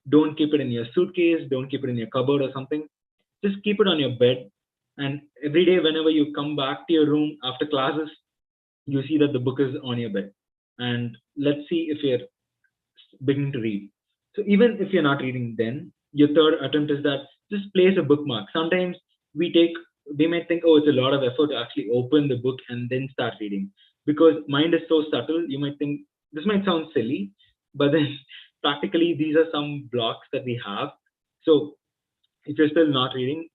Don't keep it in your suitcase. Don't keep it in your cupboard or something. Just keep it on your bed. And every day, whenever you come back to your room after classes, you see that the book is on your bed. and let's see if you're beginning to read. So even if you're not reading, then your third attempt is that just place a bookmark. Sometimes we might think, oh, it's a lot of effort to actually open the book and then start reading, because mind is so subtle. You might think this might sound silly, but then practically these are some blocks that we have. So if you're still not reading,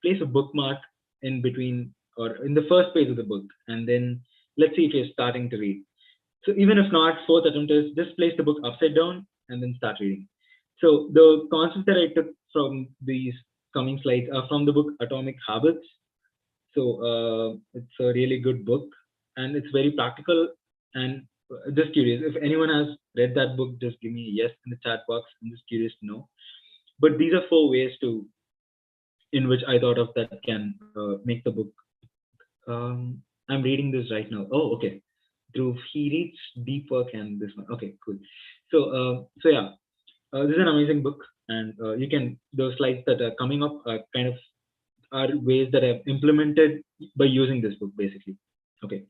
place a bookmark in between or in the first page of the book, and then let's see if you're starting to read. So even if not, fourth attempt is just place the book upside down and then start reading. So the concept that I took from these coming slides are from the book Atomic Habits. So it's a really good book, and it's very practical. And just curious, if anyone has read that book, just give me a yes in the chat box. I'm just curious to know. But these are 4 ways in which I thought of that can make the book. I'm reading this right now. Oh, okay. Dhruv, he reads deep work and this one. Okay, cool. So yeah, this is an amazing book, and you can, those slides that are coming up are kind of are ways that I've implemented by using this book, basically. Okay,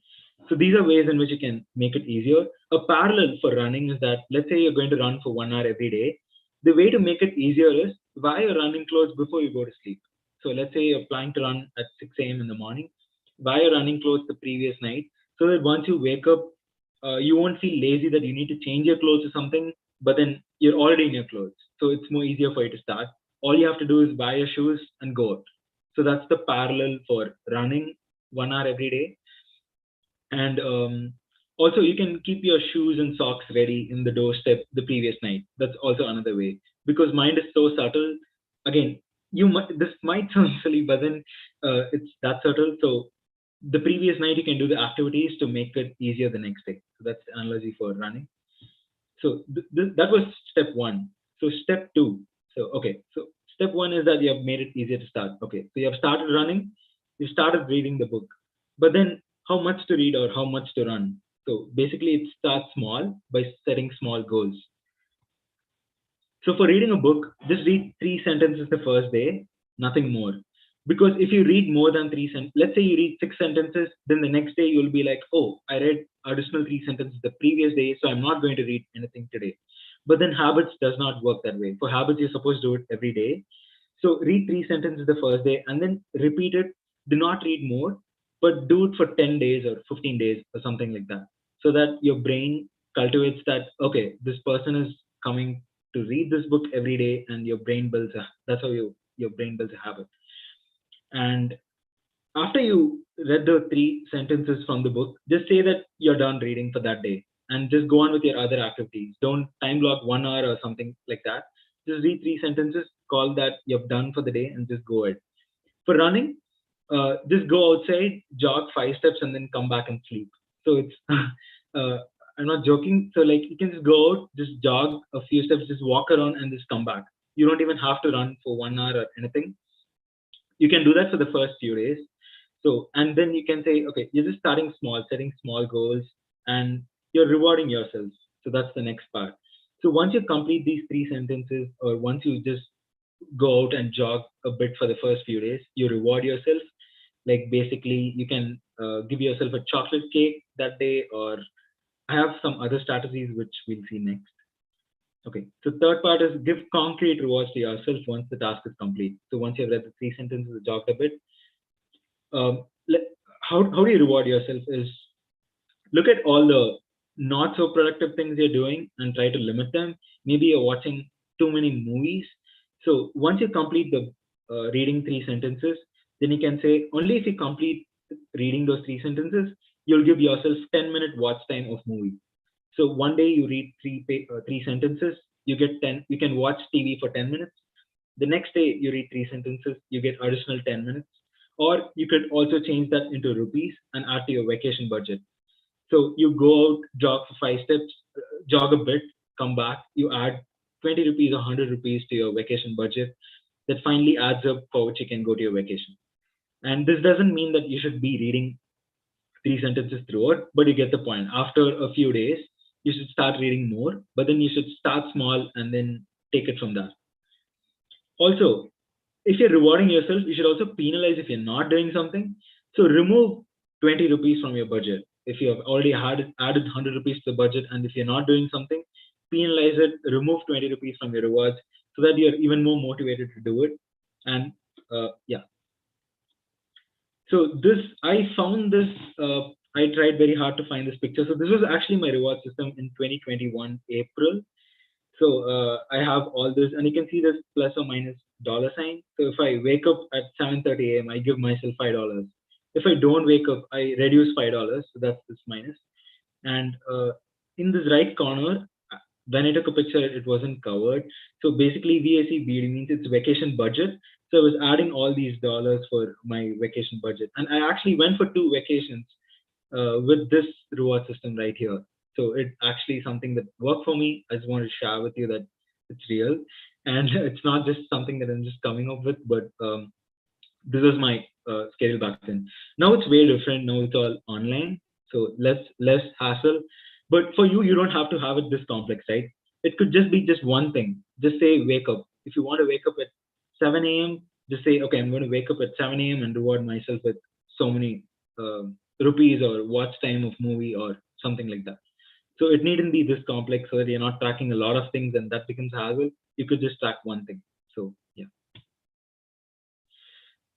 so these are ways in which you can make it easier. A parallel for running is that, let's say you're going to run for 1 hour every day. The way to make it easier is buy your running clothes before you go to sleep. So let's say you're planning to run at 6 a.m. in the morning, buy your running clothes the previous night, so that once you wake up, you won't feel lazy that you need to change your clothes or something, but then you're already in your clothes. So it's more easier for you to start. All you have to do is buy your shoes and go out. So that's the parallel for running 1 hour every day. And also you can keep your shoes and socks ready in the doorstep the previous night. That's also another way, because mind is so subtle. Again, this might sound silly, but then it's that subtle. So the previous night you can do the activities to make it easier the next day. So that's the analogy for running. So that was step 1. So step 2. So step 1 is that you have made it easier to start. Okay, so you have started running, you started reading the book, but then how much to read or how much to run? So basically it starts small by setting small goals. So for reading a book, just read 3 sentences the first day, nothing more. Because if you read more than 3 sentences, let's say you read 6 sentences, then the next day you'll be like, oh, I read additional 3 sentences the previous day, so I'm not going to read anything today. But then habits does not work that way. For habits, you're supposed to do it every day. So read 3 sentences the first day and then repeat it. Do not read more, but do it for 10 days or 15 days or something like that. So that your brain cultivates that, okay, this person is coming to read this book every day, and your brain that's how your brain builds a habit. And after you read the 3 sentences from the book, just say that you're done reading for that day and just go on with your other activities. Don't time block 1 hour or something like that. Just read 3 sentences, call that you've done for the day, and just go ahead. For running, just go outside, jog 5 steps, and then come back and sleep. So it's I'm not joking. So like you can just go out, just jog a few steps, just walk around and just come back. You don't even have to run for 1 hour or anything. You can do that for the first few days. So, and then you can say, okay, you're just starting small, setting small goals, and you're rewarding yourself. So that's the next part. So once you complete these 3 sentences, or once you just go out and jog a bit for the first few days, you reward yourself. Like basically you can give yourself a chocolate cake that day, or I have some other strategies which we'll see next. Okay, so third part is give concrete rewards to yourself once the task is complete. So once you've read the 3 sentences, jogged a bit, how do you reward yourself is look at all the not so productive things you're doing and try to limit them. Maybe you're watching too many movies. So once you complete the reading 3 sentences, then you can say only if you complete reading those 3 sentences, you'll give yourself 10-minute watch time of movie. So one day you read 3 sentences, you get 10. You can watch TV for 10 minutes. The next day you read 3 sentences, you get additional 10 minutes. Or you could also change that into rupees and add to your vacation budget. So you go out, jog for 5 steps, jog a bit, come back, you add 20 rupees or 100 rupees to your vacation budget. That finally adds up for which you can go to your vacation. And this doesn't mean that you should be reading 3 sentences throughout, but you get the point. After a few days, you should start reading more, but then you should start small and then take it from there. Also, if you're rewarding yourself, you should also penalize if you're not doing something. So remove 20 rupees from your budget. if you have already added 100 rupees to the budget, and if you're not doing something, penalize it, remove 20 rupees from your rewards so that you're even more motivated to do it. And yeah. So this, I found this, I tried very hard to find this picture. So this was actually my reward system in 2021, April. So I have all this, and you can see this plus or minus dollar sign. So if I wake up at 7:30 a.m., I give myself $5. If I don't wake up, I reduce $5. So that's this minus. And in this right corner, when I took a picture, it wasn't covered. So basically, VACBD means it's vacation budget. So I was adding all these dollars for my vacation budget, and I actually went for 2 vacations with this reward system right here. So it's actually something that worked for me. I just want to share with you that it's real, and it's not just something that I'm just coming up with, but this is my schedule back then. Now it's way different. Now it's all online, so less hassle. But for you, you don't have to have it this complex, right? It could just be just one thing. Just say wake up. If you want to wake up at 7 a.m., just say, okay, I'm going to wake up at 7 a.m. and reward myself with so many rupees or watch time of movie or something like that. So it needn't be this complex so that you're not tracking a lot of things and that becomes hassle. You could just track one thing. So yeah.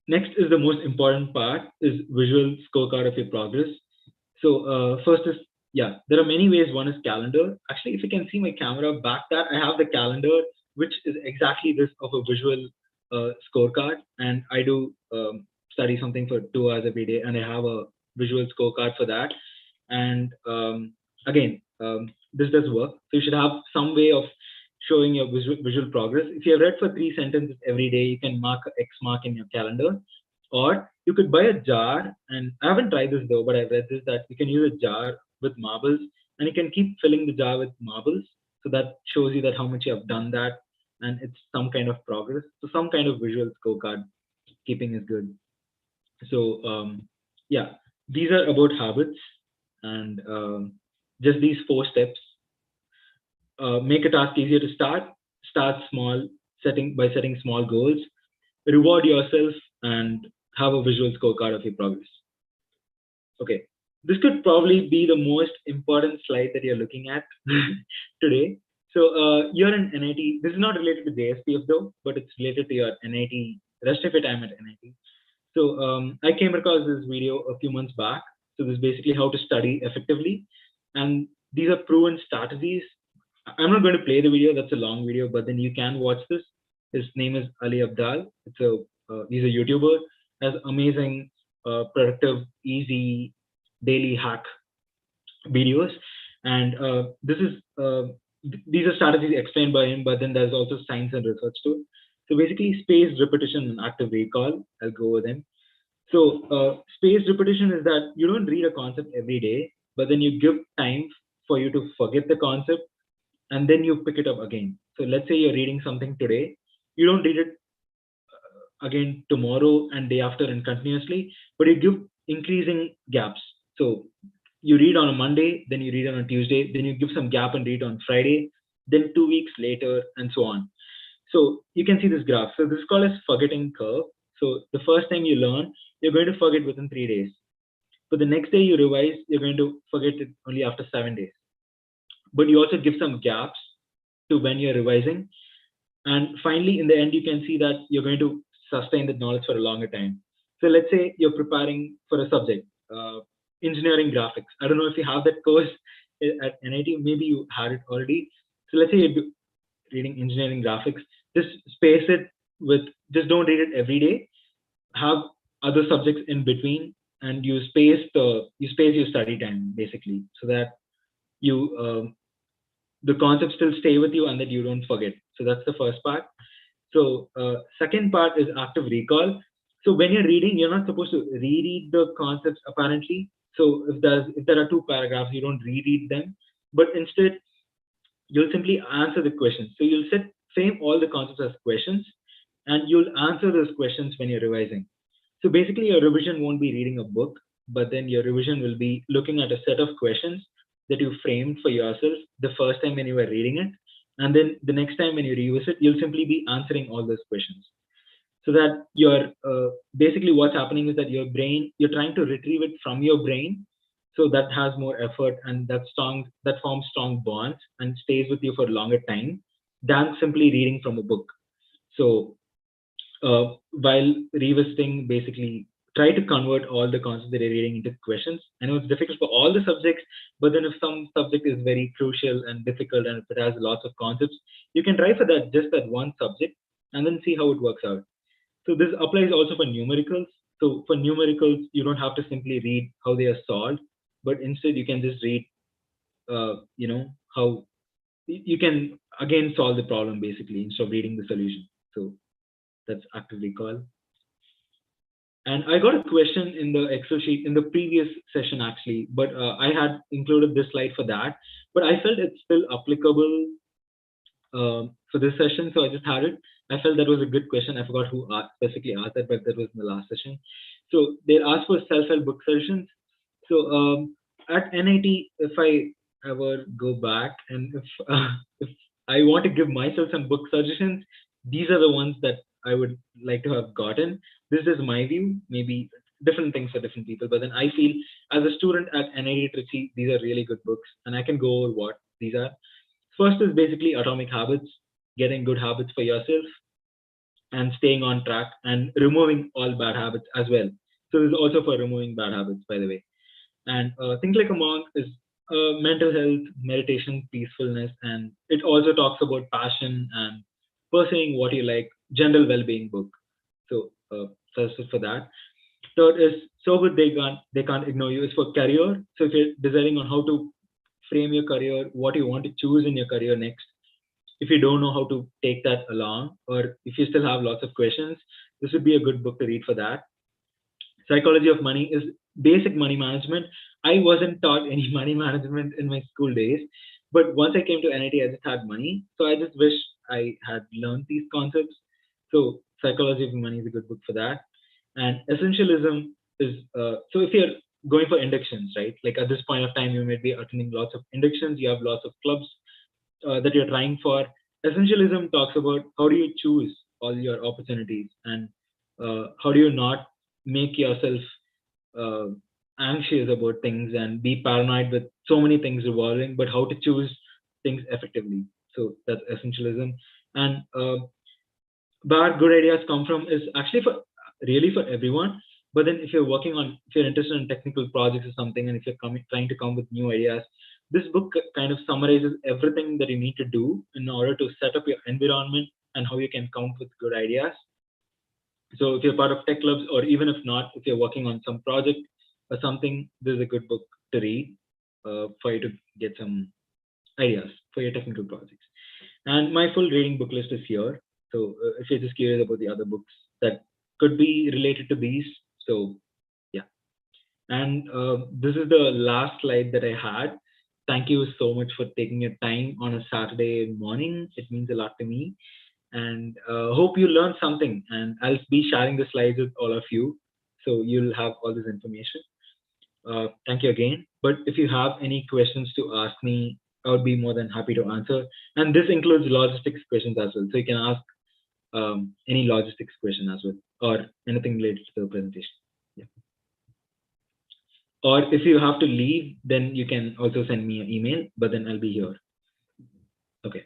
Next is the most important part, is visual scorecard of your progress. So first is, yeah, there are many ways. One is calendar. Actually, if you can see my camera back there, I have the calendar, which is exactly this of a visual scorecard. And I do study something for 2 hours every day, and I have a visual scorecard for that. And again, this does work. So you should have some way of showing your visual progress. If you have read for 3 sentences every day, you can mark X mark in your calendar. Or you could buy a jar, and I haven't tried this though, but I've read this, that you can use a jar with marbles, and you can keep filling the jar with marbles. So that shows you that how much you have done that, and it's some kind of progress. So some kind of visual scorecard keeping is good. So yeah, these are about habits, and just these 4 steps. Make a task easier to start. Start small, by setting small goals. Reward yourself and have a visual scorecard of your progress. Okay, this could probably be the most important slide that you're looking at today. So you're in NIT. This is not related to JSPF though, but it's related to your NIT, rest of your time at NIT. So I came across this video a few months back. So this is basically how to study effectively. And these are proven strategies. I'm not going to play the video. That's a long video, but then you can watch this. His name is Ali Abdal. He's a YouTuber. Has amazing, productive, easy daily hack videos. And these are strategies explained by him, but then there's also science and research to it. So basically, spaced repetition and active recall. I'll go over them. So spaced repetition is that you don't read a concept every day, but then you give time for you to forget the concept, and then you pick it up again. So let's say you're reading something today, you don't read it again tomorrow and day after and continuously, but you give increasing gaps. So you read on a Monday, then you read on a Tuesday, then you give some gap and read on Friday, then 2 weeks later, and so on. So you can see this graph. So this is called as forgetting curve. So the first time you learn, you're going to forget within 3 days. But the next day you revise, you're going to forget it only after 7 days. But you also give some gaps to when you're revising. And finally, in the end, you can see that you're going to sustain the knowledge for a longer time. So let's say you're preparing for a subject, engineering graphics. I don't know if you have that course at NIT, maybe you had it already. So let's say you're reading engineering graphics, just space it with, just don't read it every day. Have other subjects in between, and you space your study time basically, so that you the concepts still stay with you and that you don't forget. So that's the first part. So second part is active recall. So when you're reading, you're not supposed to reread the concepts apparently. So if there are 2 paragraphs, you don't reread them, but instead you'll simply answer the questions. So you'll frame all the concepts as questions, and you'll answer those questions when you're revising. So basically your revision won't be reading a book, but then your revision will be looking at a set of questions that you framed for yourself the first time when you were reading it. And then the next time when you revisit, you'll simply be answering all those questions. So that you're basically what's happening is that your brain, you're trying to retrieve it from your brain So that has more effort, and that forms strong bonds and stays with you for a longer time than simply reading from a book. So while revisiting, basically try to convert all the concepts that you're reading into questions. I know it's difficult for all the subjects, but then if some subject is very crucial and difficult and if it has lots of concepts, you can try for that, just that one subject, and then see how it works out. So this applies also for numericals. So for numericals, you don't have to simply read how they are solved, but instead you can just read, how you can again solve the problem basically instead of reading the solution. So that's active recall. And I got a question in the Excel sheet in the previous session actually, but I had included this slide for that, but I felt it's still applicable for this session, so I just had it. I felt that was a good question. I forgot who specifically asked that, but that was in the last session. So they asked for self-help book suggestions. So at NIT, if I ever go back and if I want to give myself some book suggestions, these are the ones that I would like to have gotten. This is my view. Maybe different things for different people, but then I feel as a student at NIT Trichy, these are really good books, and I can go over what these are. First is basically Atomic Habits, getting good habits for yourself and staying on track and removing all bad habits as well. So this is also for removing bad habits, by the way. And Think Like a Monk is mental health, meditation, peacefulness, and it also talks about passion and pursuing what you like, general well-being book. So first is for that. Third is So Good They Can't Ignore You is for career. So if you're deciding on how to frame your career, what you want to choose in your career next, if you don't know how to take that along, or if you still have lots of questions, this would be a good book to read for that. Psychology of Money is basic money management. I wasn't taught any money management in my school days, but once I came to NIT, I just had money. So I just wish I had learned these concepts. So Psychology of Money is a good book for that. And Essentialism is, so if you're going for inductions, right? Like at this point of time, you may be attending lots of inductions, you have lots of clubs that you're trying for. Essentialism talks about how do you choose all your opportunities, and how do you not make yourself uh, anxious about things and be paranoid with so many things revolving, but how to choose things effectively. So that's essentialism. And where good ideas come from is actually for really for everyone. But then if you're interested in technical projects or something, and if you're trying to come with new ideas, this book kind of summarizes everything that you need to do in order to set up your environment and how you can come up with good ideas. So if you're part of tech clubs, or even if not, if you're working on some project or something, this is a good book to read for you to get some ideas for your technical projects. And my full reading book list is here. So if you're just curious about the other books that could be related to these, so yeah. And this is the last slide that I had. Thank you so much for taking your time on a Saturday morning. It means a lot to me. And hope you learned something. And I'll be sharing the slides with all of you, so you'll have all this information. Thank you again. But if you have any questions to ask me, I would be more than happy to answer. And this includes logistics questions as well. So you can ask any logistics question as well, or anything related to the presentation. Yeah. Or if you have to leave, then you can also send me an email, but then I'll be here. Okay.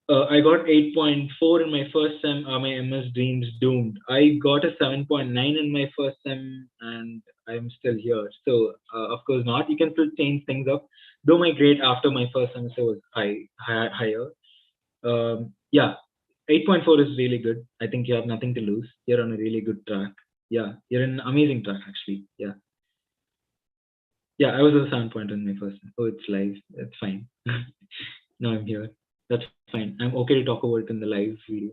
I got 8.4 in my first sem. Are my MS dreams doomed? I got a 7.9 in my first sem, and I'm still here. So of course not. You can still change things up. Though my grade after my first semester was higher. Yeah, 8.4 is really good. I think you have nothing to lose. You're on a really good track. Yeah, you're in an amazing track actually. Yeah. Yeah, I was a 7 point in my first. Oh, it's live. That's fine. No, I'm here. That's fine. I'm okay to talk about it in the live video.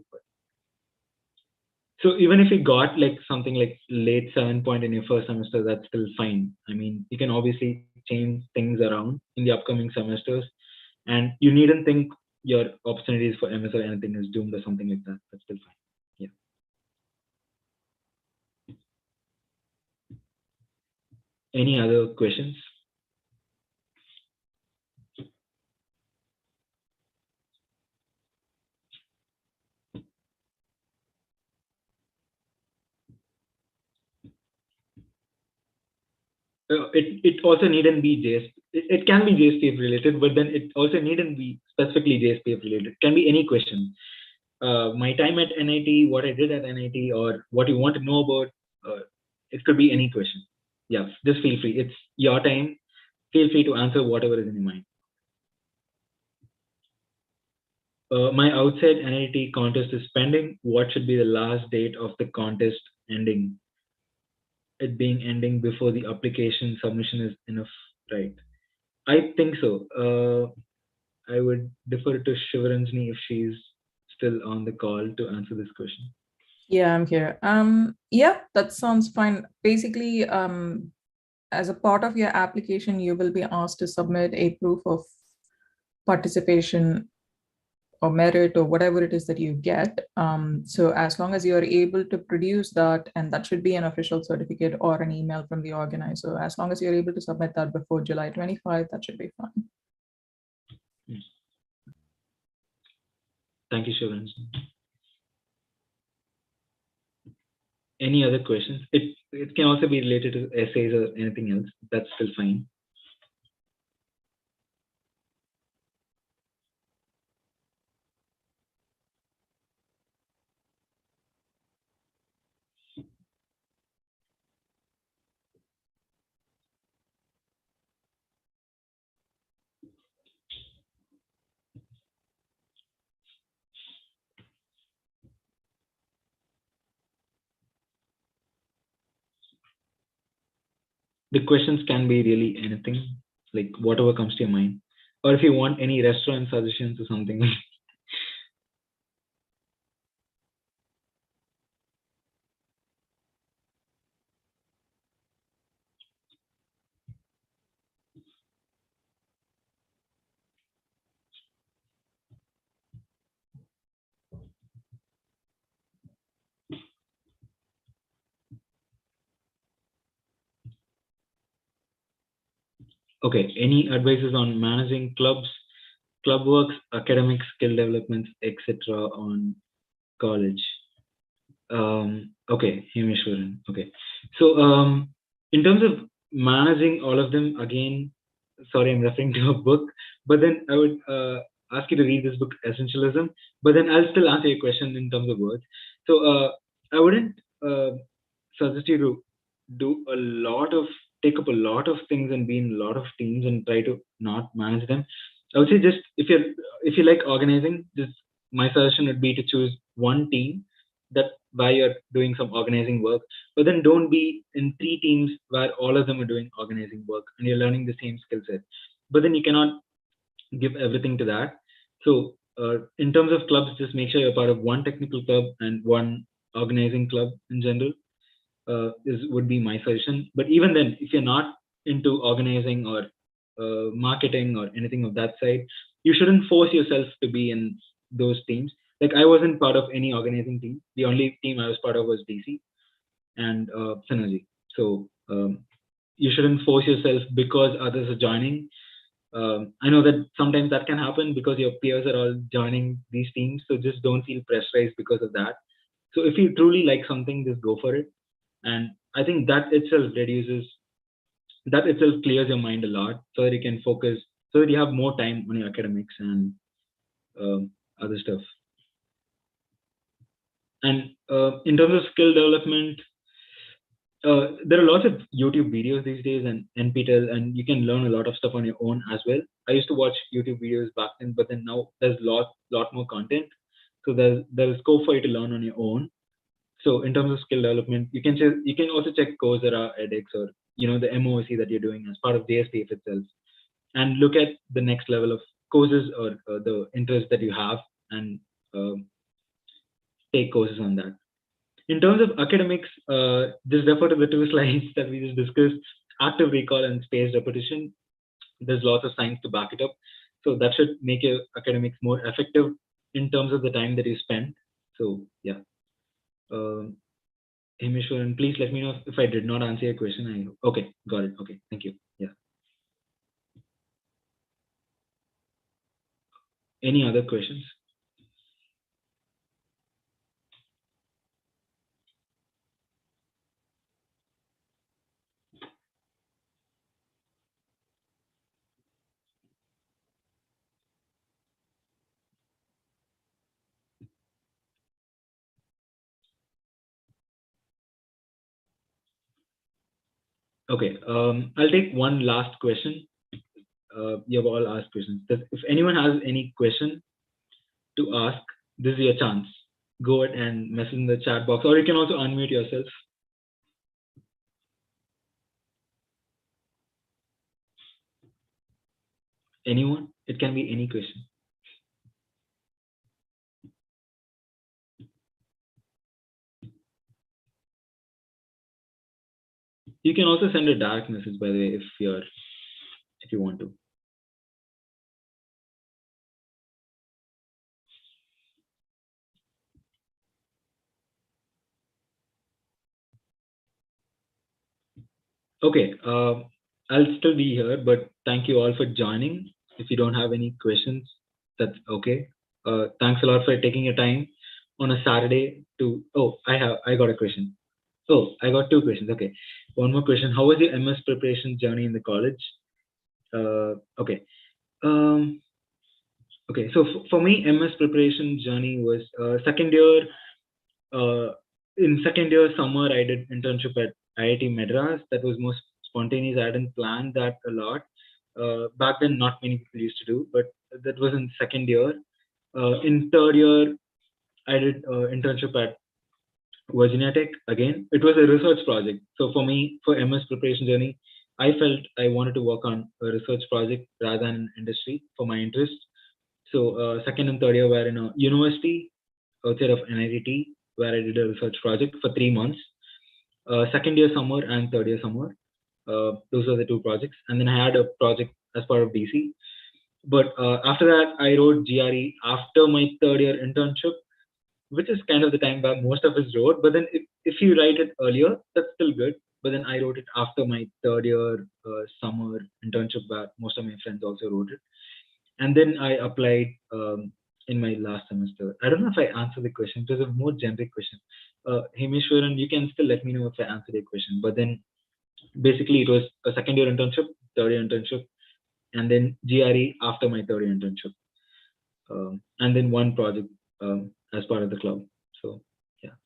So even if you got like something like late 7 point in your first semester, that's still fine. I mean, you can obviously change things around in the upcoming semesters, and you needn't think your opportunities for MS or anything is doomed or something like that. That's still fine. Yeah. Any other questions? it also needn't be JS. It can be JSPF related, but then it also needn't be specifically JSPF related. It can be any question. My time at NIT, what I did at NIT, or what you want to know about. It could be any question. Yeah, just feel free. It's your time. Feel free to answer whatever is in your mind. My outside NIT contest is pending. What should be the last date of the contest ending? It being ending before the application submission is enough, right? I think so. I would defer to Shivaranjani if she's still on the call to answer this question. Yeah, I'm here. Yeah, that sounds fine. Basically, as a part of your application, you will be asked to submit a proof of participation or merit or whatever it is that you get. So as long as you're able to produce that, and that should be an official certificate or an email from the organizer. As long as you're able to submit that before July 25, that should be fine. Thank you, Shivaranjani. Any other questions? It can also be related to essays or anything else. That's still fine. The questions can be really anything, like whatever comes to your mind. Or if you want any restaurant suggestions or something. Okay, any advices on managing clubs, club works, academic skill developments, etc. on college? Okay, Hemeshwaran. Okay, so in terms of managing all of them, again, sorry, I'm referring to a book, but then I would ask you to read this book, Essentialism, but then I'll still answer your question in terms of words. So I wouldn't suggest you to do take up a lot of things and be in a lot of teams and try to not manage them. I would say just if you like organizing, just my suggestion would be to choose one team that where you're doing some organizing work, but then don't be in three teams where all of them are doing organizing work and you're learning the same skill set. But then you cannot give everything to that. So in terms of clubs, just make sure you're part of one technical club and one organizing club in general. Would be my suggestion. But even then, if you're not into organizing or marketing or anything of that side, you shouldn't force yourself to be in those teams. Like I wasn't part of any organizing team. The only team I was part of was DC and Synergy. So you shouldn't force yourself because others are joining. I know that sometimes that can happen because your peers are all joining these teams. So just don't feel pressurized because of that. So if you truly like something, just go for it. And I think that itself clears your mind a lot so that you can focus, so that you have more time on your academics and other stuff. And in terms of skill development, there are lots of YouTube videos these days and NPTEL, and you can learn a lot of stuff on your own as well. I used to watch YouTube videos back then, but then now there's lot more content. So there's scope for you to learn on your own. So in terms of skill development, you can also check Coursera, edX, or the MOOC that you're doing as part of JSPF itself, and look at the next level of courses or the interest that you have, and take courses on that. In terms of academics, just refer to the two slides that we just discussed: active recall and spaced repetition. There's lots of science to back it up, so that should make your academics more effective in terms of the time that you spend. So yeah. Hemeshwaran, please let me know if I did not answer your question. Okay, got it. Okay, thank you. Yeah. Any other questions? Okay, I'll take one last question. You have all asked questions. If anyone has any question to ask, this is your chance. Go ahead and message in the chat box, or you can also unmute yourself. Anyone? It can be any question. You can also send a direct message, by the way, if you want to. Okay, I'll still be here, but thank you all for joining. If you don't have any questions, that's okay. Thanks a lot for taking your time on a Saturday to. Oh, I got a question. Oh, I got two questions. Okay, one more question. How was your MS preparation journey in the college? Okay. Okay, so for me, MS preparation journey was second year. In second year summer, I did internship at IIT Madras. That was most spontaneous. I didn't plan that a lot. Back then, not many people used to do, but that was in second year. In third year, I did internship at Virginia Tech. Again, it was a research project. So for me, for MS preparation journey, I felt I wanted to work on a research project rather than industry for my interest. So second and third year were in a university outside of NITT, where I did a research project for 3 months. Second year summer and third year summer. Those are the two projects. And then I had a project as part of DC. But after that, I wrote GRE after my third year internship, which is kind of the time where most of us wrote. But then if you write it earlier, that's still good. But then I wrote it after my third year summer internship, where most of my friends also wrote it. And then I applied in my last semester. I don't know if I answered the question. It was a more generic question. Hemeshwaran, you can still let me know if I answered your question. But then basically it was a second year internship, third year internship, and then GRE after my third year internship. And then one project as part of the club. So yeah.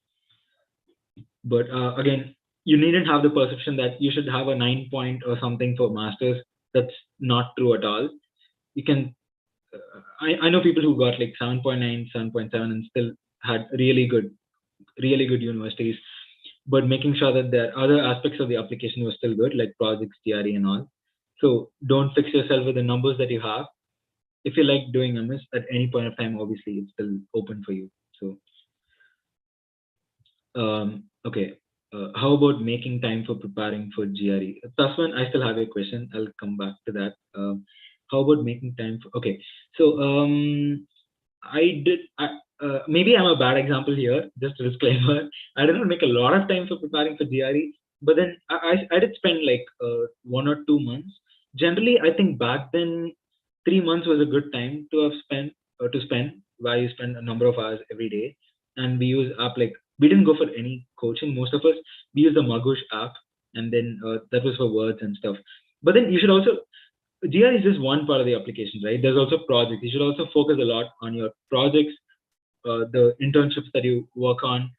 But again, you needn't have the perception that you should have a 9 point or something for masters. That's not true at all. You can I know people who got like 7.9, 7.7 and still had really good universities, but making sure that the other aspects of the application were still good, like projects, GRE and all. So don't fix yourself with the numbers that you have. If you like doing MS at any point of time, obviously it's still open for you. So, okay. How about making time for preparing for GRE? Tasman, I still have a question. I'll come back to that. How about making time for, okay. So, maybe I'm a bad example here, just a disclaimer. I did not make a lot of time for preparing for GRE, but then I did spend like 1 or 2 months. Generally, I think back then, 3 months was a good time to have spent, where you spend a number of hours every day. And we use app like, we didn't go for any coaching, most of us. We use the Magush app, and then that was for words and stuff. But then you should also, GR is just one part of the application, right? There's also projects. You should also focus a lot on your projects, the internships that you work on.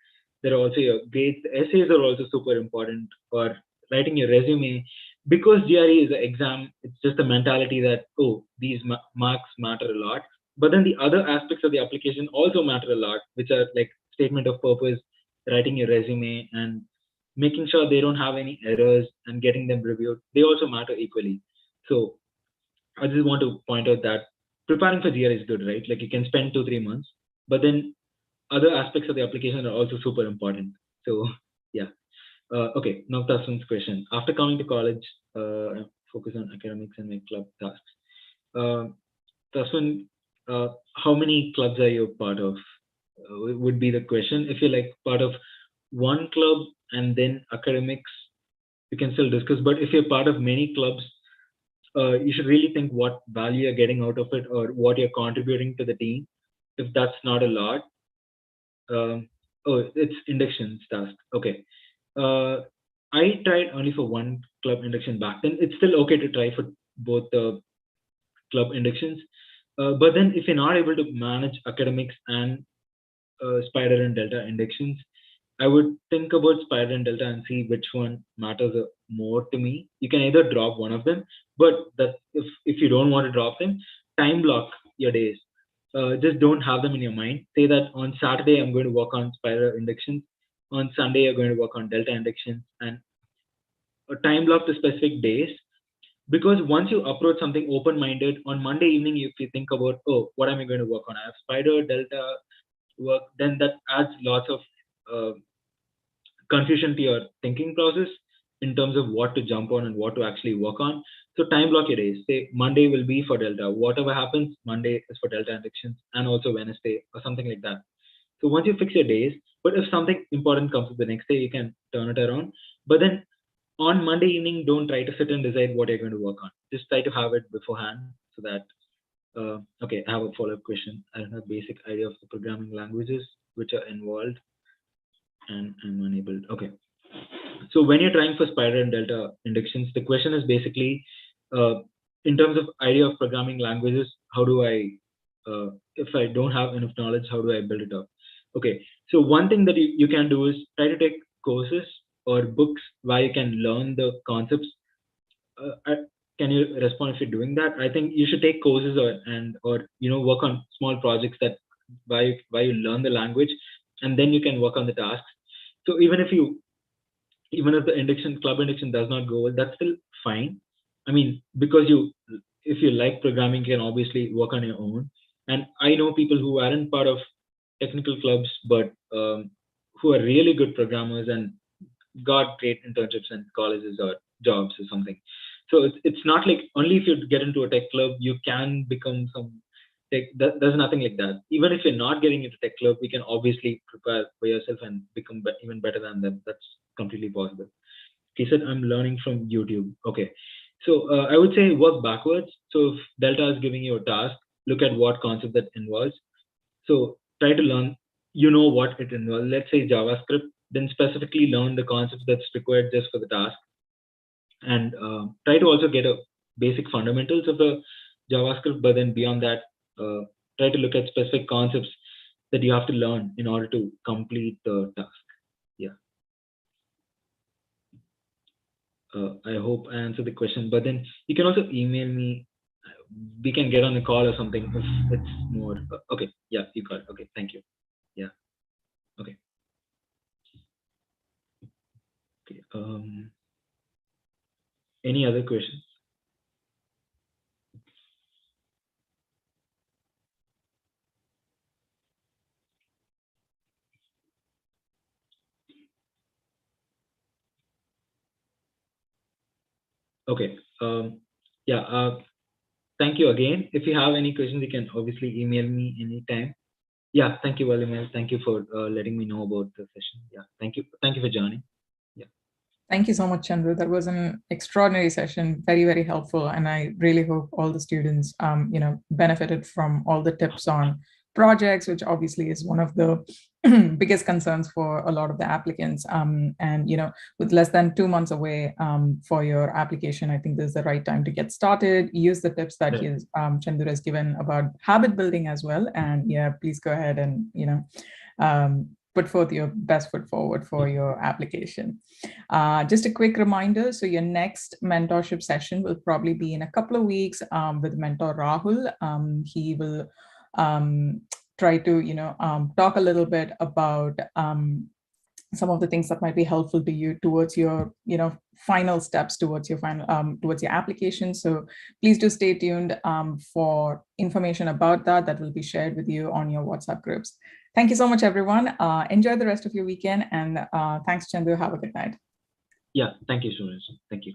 There are also your grades. Essays are also super important, or writing your resume. Because GRE is an exam, it's just a mentality that, oh, these marks matter a lot. But then the other aspects of the application also matter a lot, which are like statement of purpose, writing your resume, and making sure they don't have any errors and getting them reviewed. They also matter equally. So I just want to point out that preparing for GR is good, right? Like you can spend 2-3 months, but then other aspects of the application are also super important. So yeah. Okay, now Tasman's question. After coming to college, focus on academics and make club tasks. Tasman, how many clubs are you part of? Would be the question. If you're like part of one club and then academics, you can still discuss. But if you're part of many clubs, you should really think what value you're getting out of it or what you're contributing to the team. If that's not a lot, oh, it's induction task. Okay. I tried only for one club induction back then. It's still okay to try for both the club inductions. But then if you're not able to manage academics and Spider and Delta inductions, I would think about Spider and Delta and see which one matters more to me. You can either drop one of them, but that if you don't want to drop them, time block your days. Just don't have them in your mind. Say that on Saturday I'm going to work on spider inductions. On Sunday you're going to work on delta inductions, and time block the specific days. Because once you approach something open-minded, on Monday evening, if you think about, oh, what am I going to work on? I have spider, delta work, then that adds lots of confusion to your thinking process in terms of what to jump on and what to actually work on. So time block your days. Say Monday will be for delta. Whatever happens, Monday is for delta inductions, and also Wednesday or something like that. So once you fix your days, but if something important comes up the next day, you can turn it around. But then on Monday evening, don't try to sit and decide what you're going to work on. Just try to have it beforehand so that, okay, I have a follow-up question. I don't have a basic idea of the programming languages which are involved, and I'm unable. Okay. So when you're trying for spider and delta inductions, the question is basically, in terms of idea of programming languages, how do I, if I don't have enough knowledge, how do I build it up? Okay. So one thing that you can do is try to take courses or books where you can learn the concepts. Can you respond if you're doing that? I think you should take courses or work on small projects that where you learn the language, and then you can work on the tasks. So even if the club induction does not go well, that's still fine. I mean, because if you like programming, you can obviously work on your own. And I know people who aren't part of technical clubs, but who are really good programmers and got great internships in colleges or jobs or something. So it's not like only if you get into a tech club, you can become some tech. There's nothing like that. Even if you're not getting into tech club, you can obviously prepare for yourself and become even better than them. That's completely possible. He said, I'm learning from YouTube. Okay. So I would say work backwards. So if Delta is giving you a task, look at what concept that involves. So try to learn, what it involves. Let's say JavaScript, then specifically learn the concepts that's required just for the task. And try to also get a basic fundamentals of the JavaScript, but then beyond that, try to look at specific concepts that you have to learn in order to complete the task. Yeah. I hope I answered the question, but then you can also email me. We can get on a call or something if it's more. Okay. Yeah, you got it. Okay. Thank you. Yeah. Okay. Okay. Any other questions? Okay. Yeah. Thank you again. If you have any questions, you can obviously email me anytime. Yeah. Thank you, Valimel. Thank you for letting me know about the session. Yeah. Thank you. Thank you for joining. Yeah. Thank you so much, Chendur. That was an extraordinary session, very, very helpful. And I really hope all the students, benefited from all the tips on projects, which obviously is one of the biggest concerns for a lot of the applicants. And, with less than 2 months away for your application, I think this is the right time to get started. Use the tips that Chendur has given about habit building as well. And yeah, please go ahead and, put forth your best foot forward for your application. Just a quick reminder, so your next mentorship session will probably be in a couple of weeks with mentor Rahul. He will try to, talk a little bit about some of the things that might be helpful to you towards your, final steps towards your towards your application. So please do stay tuned for information about that. That will be shared with you on your WhatsApp groups. Thank you so much, everyone. Enjoy the rest of your weekend, and thanks, Chendur. Have a good night. Yeah, thank you so much. Thank you.